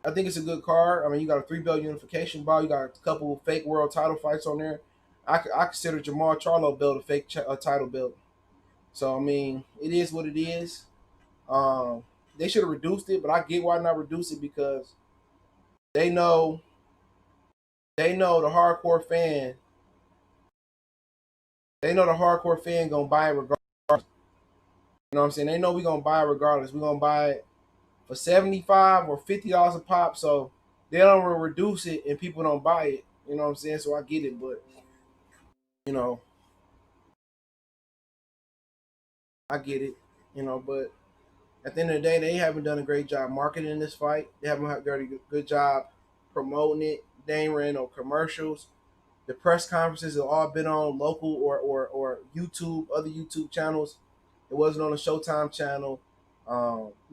I think it's a good card. I mean, you got a 3-belt unification ball. You got a couple fake world title fights on there. I consider Jamal Charlo belt a fake title belt. So I mean, it is what it is. Um, they should have reduced it, but I get why not reduce it because they know they know the hardcore fan. They know the hardcore fan gonna buy it regardless. You know what I'm saying? They know we gonna buy it regardless. We gonna buy it for $75 or $50 a pop. So they don't reduce it and people don't buy it. You know what I'm saying? So I get it, but you know, I get it. You know, but at the end of the day, they haven't done a great job marketing this fight. They haven't done a good job promoting it. They ain't ran no commercials. The press conferences have all been on local or YouTube, other YouTube channels. It wasn't on the Showtime channel.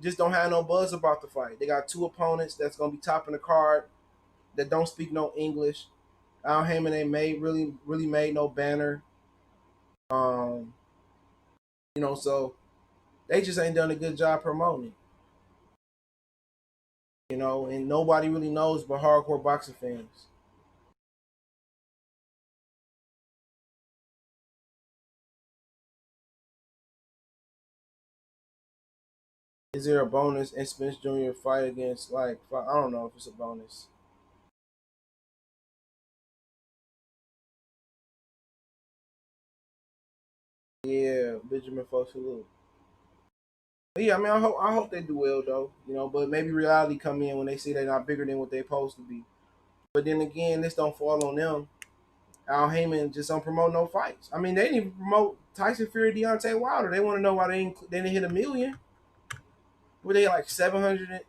Just don't have no buzz about the fight. They got two opponents that's gonna be topping the card that don't speak no English. Al Heyman ain't really made no banner. Um, so they just ain't done a good job promoting it. And nobody really knows but hardcore boxing fans. Is there a bonus in Spence Jr. fight against I don't know if it's a bonus. Yeah, Benjamin Fosu. But yeah, I mean, I hope they do well though. But maybe reality come in when they see they're not bigger than what they're supposed to be. But then again, this don't fall on them. Al Heyman just don't promote no fights. I mean, they didn't even promote Tyson Fury, Deontay Wilder. They want to know why they didn't hit a million. Were they like 700,000,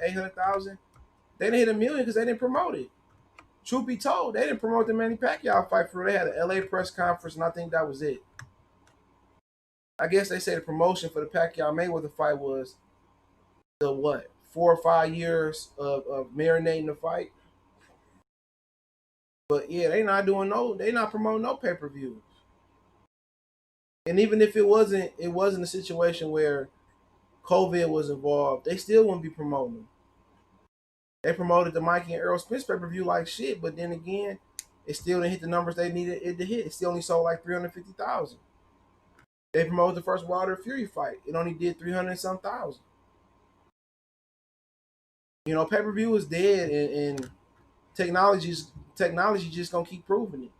800,000? They didn't hit a million because they didn't promote it. Truth be told, they didn't promote the Manny Pacquiao fight for. They had an LA press conference, and I think that was it. I guess they say the promotion for the Pacquiao Mayweather fight was the what 4 or 5 years of marinating the fight. But yeah, they not promoting no pay-per-views. And even if it wasn't a situation where COVID was involved, they still wouldn't be promoting. They promoted the Mikey and Errol Spence pay-per-view like shit, but then again, it still didn't hit the numbers they needed it to hit. It still only sold like 350,000. They promoted the first Wilder Fury fight. It only did 300-some thousand. You know, pay-per-view is dead, and technology just gonna keep proving it.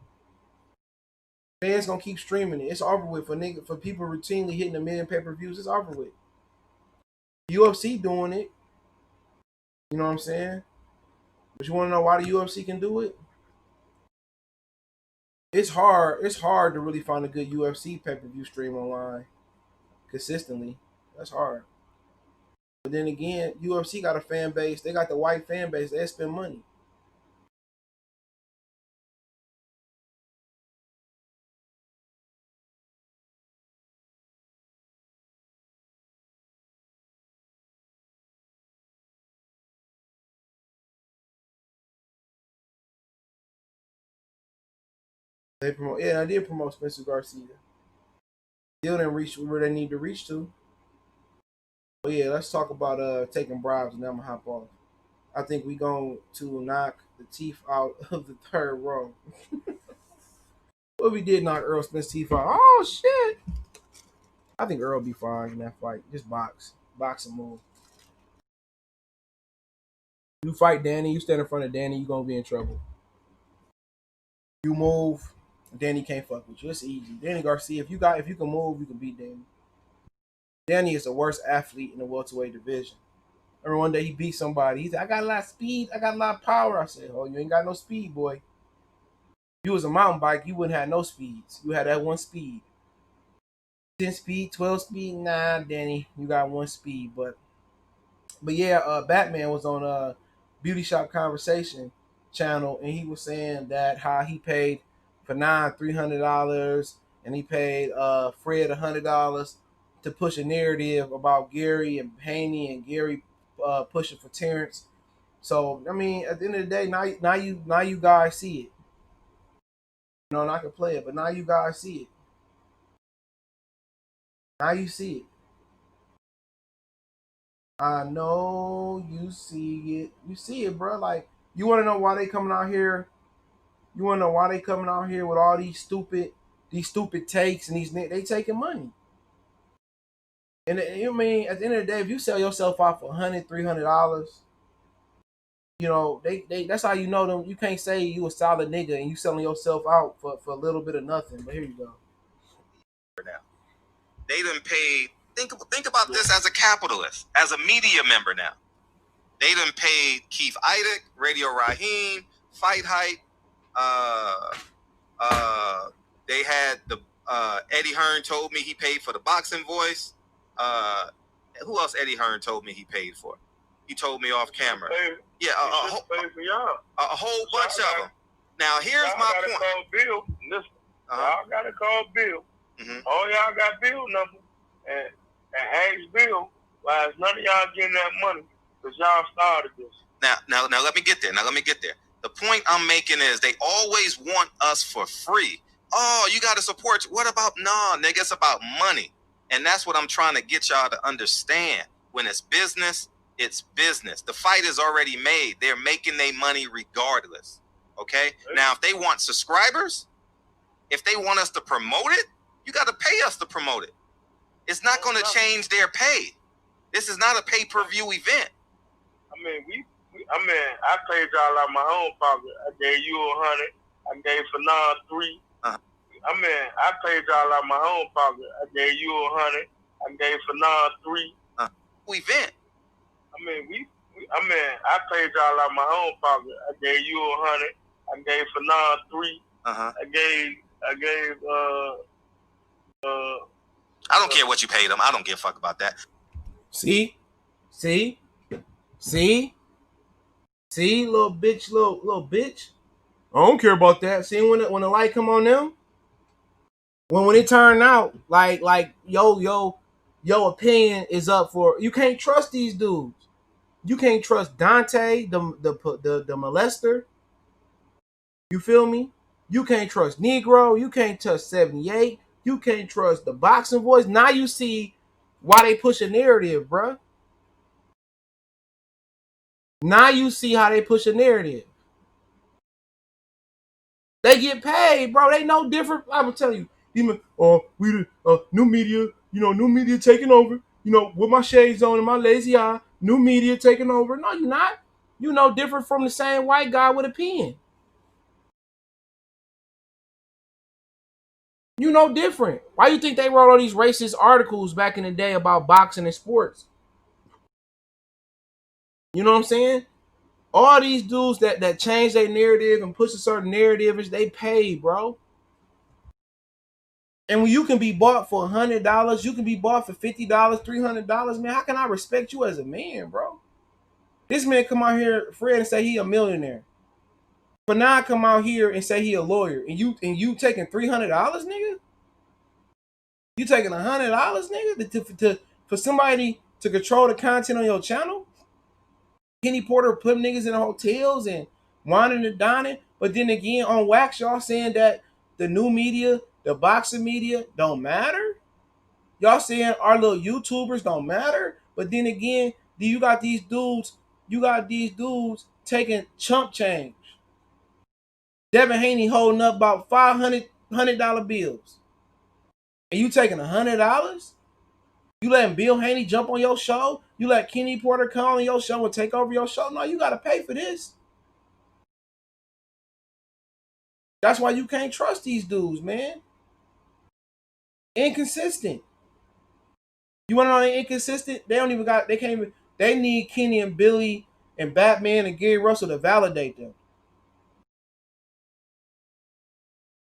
Fans gonna keep streaming it. It's over with for people routinely hitting a million pay-per-views. It's over with. UFC doing it. You know what I'm saying? But you want to know why the UFC can do it? It's hard. It's hard to really find a good UFC pay-per-view stream online consistently. That's hard. But then again, UFC got a fan base. They got the white fan base. They spend money. They promote. Yeah, I did promote Spencer Garcia. Still didn't reach where they need to reach to. But yeah, let's talk about taking bribes, and then I'm gonna hop off. I think we going to knock the teeth out of the third row. Well, we did knock Errol Spence's teeth out. Oh shit! I think Errol be fine in that fight. Just box and move. You fight Danny, you stand in front of Danny, you gonna be in trouble. You move, Danny can't fuck with you. It's easy. Danny Garcia, if you can move, you can beat Danny. Danny is the worst athlete in the welterweight division. Remember one day he beat somebody. He said, I got a lot of speed, I got a lot of power. I said, oh, you ain't got no speed, boy. If you was a mountain bike, you wouldn't have no speeds. You had that one speed. 10 speed, 12 speed, nah, Danny, you got one speed. But yeah, Batman was on Beauty Shop Conversation channel, and he was saying that how he paid for $300, and he paid Fred $100 to push a narrative about Gary and Haney, and Gary pushing for Terrence. So I mean, at the end of the day, now you guys see it. You know, and I can play it, but now you guys see it. Now you see it. I know you see it. You see it, bro. Like, you want to know why they coming out here? You want to know why they coming out here with all these stupid takes, and they taking money. And you mean at the end of the day, if you sell yourself out for $100, $300, you know they that's how you know them. You can't say you a solid nigga and you selling yourself out for a little bit of nothing. But here you go. Now they done paid. Think about this as a capitalist, as a media member now. They done paid Keith Idec, Radio Raheem, Fight Hype. They had the Eddie Hearn told me he paid for the boxing voice. Who else Eddie Hearn told me he paid for? He told me off camera. Yeah, a whole bunch of them. Now here's my point. Call Bill. Listen, y'all gotta call Bill. All y'all got Bill number and ask Bill why is none of y'all getting that money because y'all started this. Now let me get there. The point I'm making is they always want us for free. Oh, you got to support. What about, nah, nigga, it's about money. And that's what I'm trying to get y'all to understand. When it's business, it's business. The fight is already made. They're making their money regardless. Okay? Now, if they want subscribers, if they want us to promote it, you got to pay us to promote it. It's not going to change their pay. This is not a pay-per-view event. I paid y'all out my own pocket. I gave you $100. I gave Fanon $3. I paid y'all out my own pocket. I gave you $100. I gave Fanon $3. Event. I paid y'all out my own pocket. I gave you $100. I gave Fanon $3. I gave I don't care what you paid them. I don't give a fuck about that. See, little bitch. I don't care about that. See, when the light come on them, when it turned out like your opinion is up for, you can't trust these dudes. You can't trust Dante, the molester. You feel me? You can't trust Negro. You can't trust 78. You can't trust the boxing voice. Now you see why they push a narrative, bruh. Now you see how they push a narrative. They get paid, bro. They no different. I'm telling you, even we new media, new media taking over. With my shades on and my lazy eye, new media taking over. No, you're not. You no different from the same white guy with a pen. You know different. Why you think they wrote all these racist articles back in the day about boxing and sports? You know what I'm saying? All these dudes that change their narrative and push a certain narrative, they pay, bro. And when you can be bought for $100, you can be bought for $50, $300, man. How can I respect you as a man, bro? This man come out here, Fred, and say he a millionaire. But now I come out here and say he a lawyer, and you taking $300, nigga? You taking $100, nigga, for somebody to control the content on your channel? Kenny Porter putting niggas in hotels and whining and dining. But then again, on wax, y'all saying that the new media, the boxing media, don't matter. Y'all saying our little YouTubers don't matter. But then again, you got these dudes taking chump change. Devin Haney holding up about $500 bills. And you taking $100? You letting Bill Haney jump on your show? You let Kenny Porter come on your show and take over your show? No, you gotta pay for this. That's why you can't trust these dudes, man. Inconsistent. You wanna know they inconsistent? They need Kenny and Billy and Batman and Gary Russell to validate them.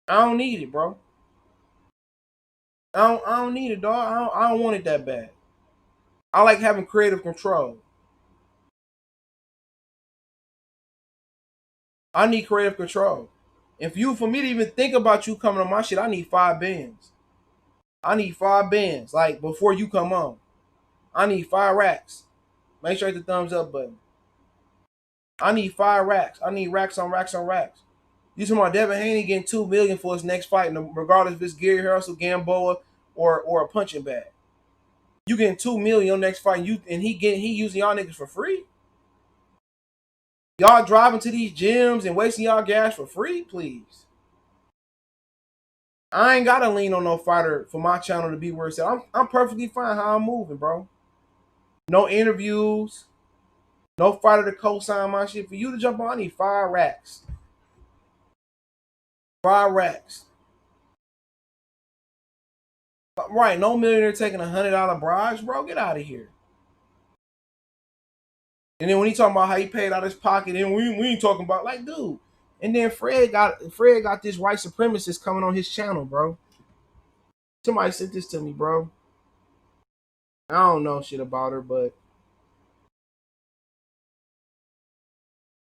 I don't need it, bro. I don't need it, dog. I don't want it that bad. I like having creative control. I need creative control. For me to even think about you coming on my shit, I need 5 bands. I need 5 bands. Like before you come on. I need 5 racks. Make sure you hit the thumbs up button. I need 5 racks. I need racks on racks on racks. You talking about Devin Haney getting $2 million for his next fight, regardless if it's Gary Russell, Gamboa, or a punching bag. You getting $2 million on next fight, and he using y'all niggas for free. Y'all driving to these gyms and wasting y'all gas for free, please. I ain't gotta lean on no fighter for my channel to be where it's at. I'm perfectly fine how I'm moving, bro. No interviews, no fighter to co-sign my shit. For you to jump on, I need 5 racks. 5 racks. Right, no millionaire taking $100 bribes, bro. Get out of here. And then when he talking about how he paid out his pocket, and we ain't talking about like, dude. And then Fred got this white supremacist coming on his channel, bro. Somebody sent this to me, bro. I don't know shit about her, but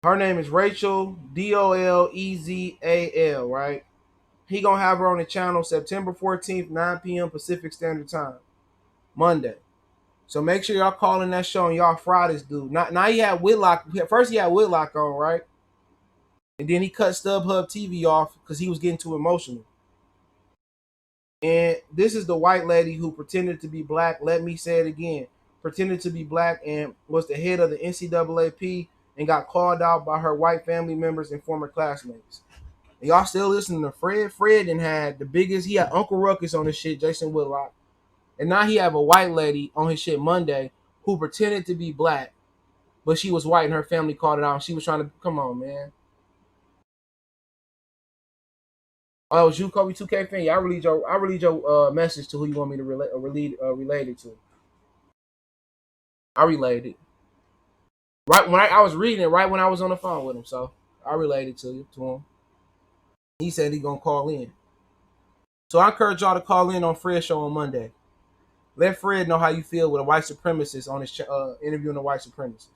her name is Rachel Dolezal, right? He gonna have her on the channel September 14th, 9 p.m. Pacific Standard Time, Monday. So make sure y'all calling that show and y'all fry this dude. Now he had Whitlock. First he had Whitlock on, right? And then he cut StubHub TV off because he was getting too emotional. And this is the white lady who pretended to be black. Let me say it again. Pretended to be black and was the head of the NCAAP and got called out by her white family members and former classmates. And y'all still listening to Fred? Fred and had the biggest. He had Uncle Ruckus on his shit, Jason Whitlock. And now he have a white lady on his shit Monday who pretended to be black, but she was white and her family called it out. And she was trying to come on, man. Oh, it was you, Kobe 2K fan? Yeah, I read your message to who you want me to relate it to. I relayed it. Right when I was reading it, right when I was on the phone with him, so I relayed it to him. He said he gonna call in. So I encourage y'all to call in on Fred's show on Monday. Let Fred know how you feel with a white supremacist on his interviewing a white supremacist.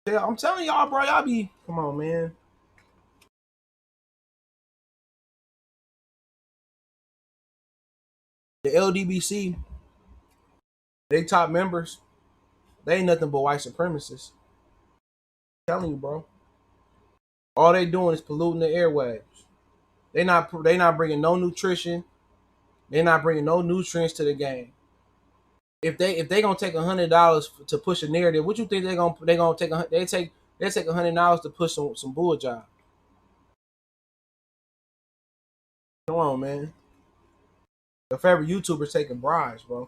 Yeah, I'm telling y'all, bro, come on, man. The LDBC, they top members, they ain't nothing but white supremacists. I'm telling you, bro. All they doing is polluting the airwaves. They not bringing no nutrition. They're not bringing no nutrients to the game. If they gonna take $100 to push a narrative, what you think they gonna take? They take $100 to push some bull job. Come on, man. Your favorite YouTuber's taking bribes, bro.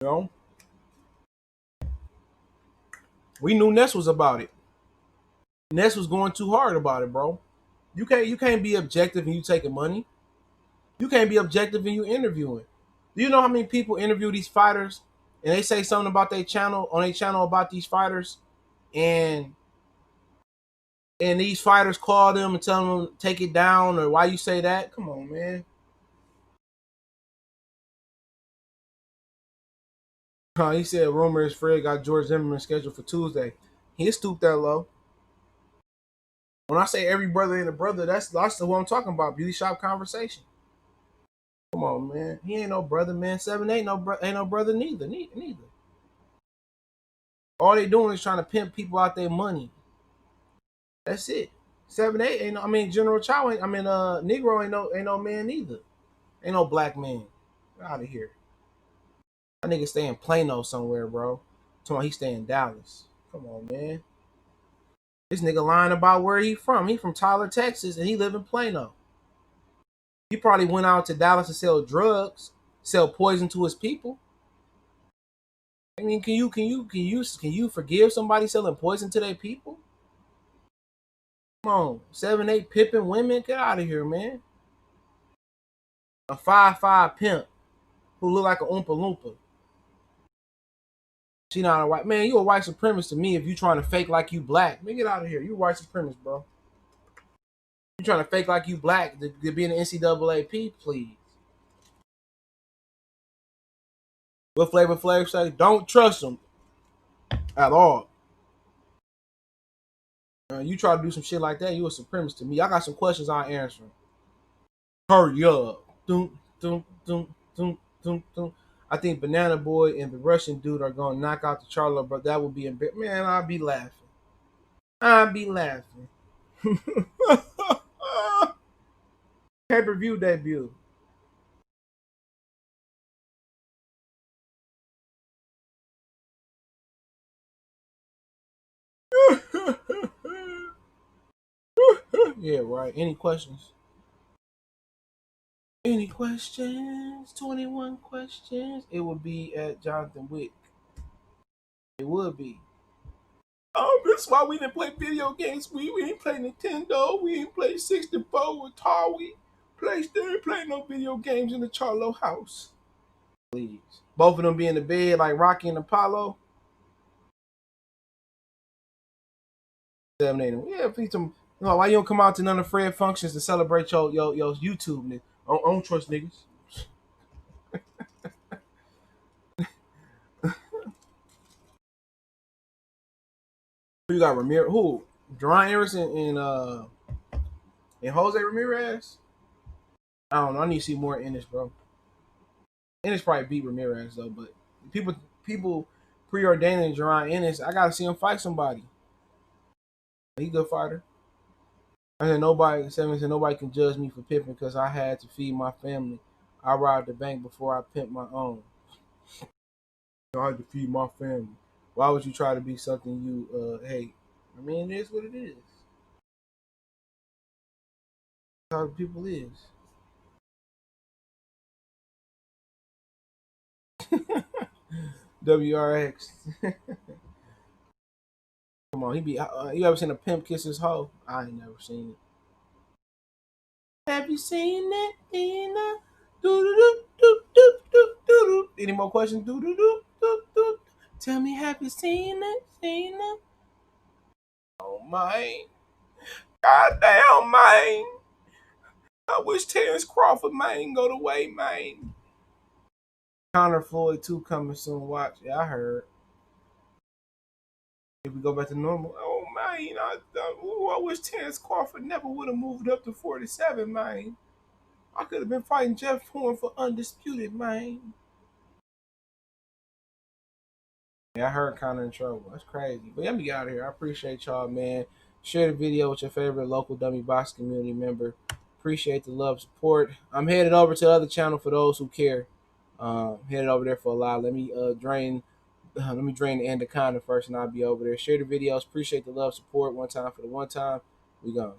You know? We knew Ness was about it. Ness was going too hard about it, bro. You can't be objective and you taking money. You can't be objective and you interviewing. Do you know how many people interview these fighters and they say something about their channel on their channel about these fighters and these fighters call them and tell them take it down or why you say that? Come on, man. He said rumor is Fred got George Zimmerman scheduled for Tuesday. He stooped that low. When I say every brother ain't a brother, that's what I'm talking about. Beauty shop conversation. Come on, man. He ain't no brother, man. 7 ain't no brother neither. Neither. All they doing is trying to pimp people out their money. That's it. 7 8 ain't no, I mean General Chow ain't, I mean Negro ain't no man neither. Ain't no black man. Get out of here. That nigga stay in Plano somewhere, bro. Talking about he stay in Dallas. Come on, man. This nigga lying about where he from. He from Tyler, Texas, and he live in Plano. He probably went out to Dallas to sell drugs, sell poison to his people. I mean, can you forgive somebody selling poison to their people? Come on, 7 8 pimping women, get out of here, man. A 5'5" pimp who look like a Oompa Loompa. She not a white man. You a white supremacist to me if you trying to fake like you black. Man, get out of here. You a white supremacist, bro. You trying to fake like you black to be in the NCAAP, please. What Flavor Flav say? Don't trust them at all. You try to do some shit like that, you a supremacist to me. I got some questions I'll answer. Hurry up. Dum, dum, dum, dum, dum, dum. I think Banana Boy and the Russian dude are going to knock out the Charlo, but that would be embarrassing. Man, I'll be laughing. I'll be laughing. Pay-per-view debut. Yeah, right. Any questions? Any questions? 21 questions. It would be at Jonathan Wick. It would be. Oh, that's why we didn't play video games. We didn't play Nintendo. We didn't play 64 with Atari. Didn't play no video games in the Charlo house. Please. Both of them be in the bed like Rocky and Apollo. 7 8. Yeah, please. Why you don't come out to none of Fred functions to celebrate your YouTube? I don't trust niggas. Who you got? Ramirez? Who? Deron Anderson and Jose Ramirez? I don't know. I need to see more Ennis, bro. Ennis probably beat Ramirez though, but people preordaining Deron Ennis. I gotta see him fight somebody. He a good fighter. I said nobody. 7 said nobody can judge me for pimping because I had to feed my family. I robbed the bank before I pimped my own. I had to feed my family. Why would you try to be something you hate? I mean, it is what it is. That's how people is. WRX. Come on, he be. You ever seen a pimp kiss his hoe? I ain't never seen it. Have you seen it, Dina? Do. Any more questions? Do. Tell me, have you seen it, Dina? Oh man, goddamn man! I wish Terrence Crawford man go the way, man. Connor Floyd 2 coming soon. Watch. Yeah, I heard. If we go back to normal, oh man, I wish Terrence Crawford never would have moved up to 47, man. I could have been fighting Jeff Horn for undisputed, man. Yeah, I heard Connor in trouble. That's crazy. But let me get out of here. I appreciate y'all, man. Share the video with your favorite local dummy box community member. Appreciate the love, support. I'm headed over to the other channel for those who care. Headed over there for a while. Let me drain the anaconda first, and I'll be over there. Share the videos. Appreciate the love, support. One time for the one time. We gone.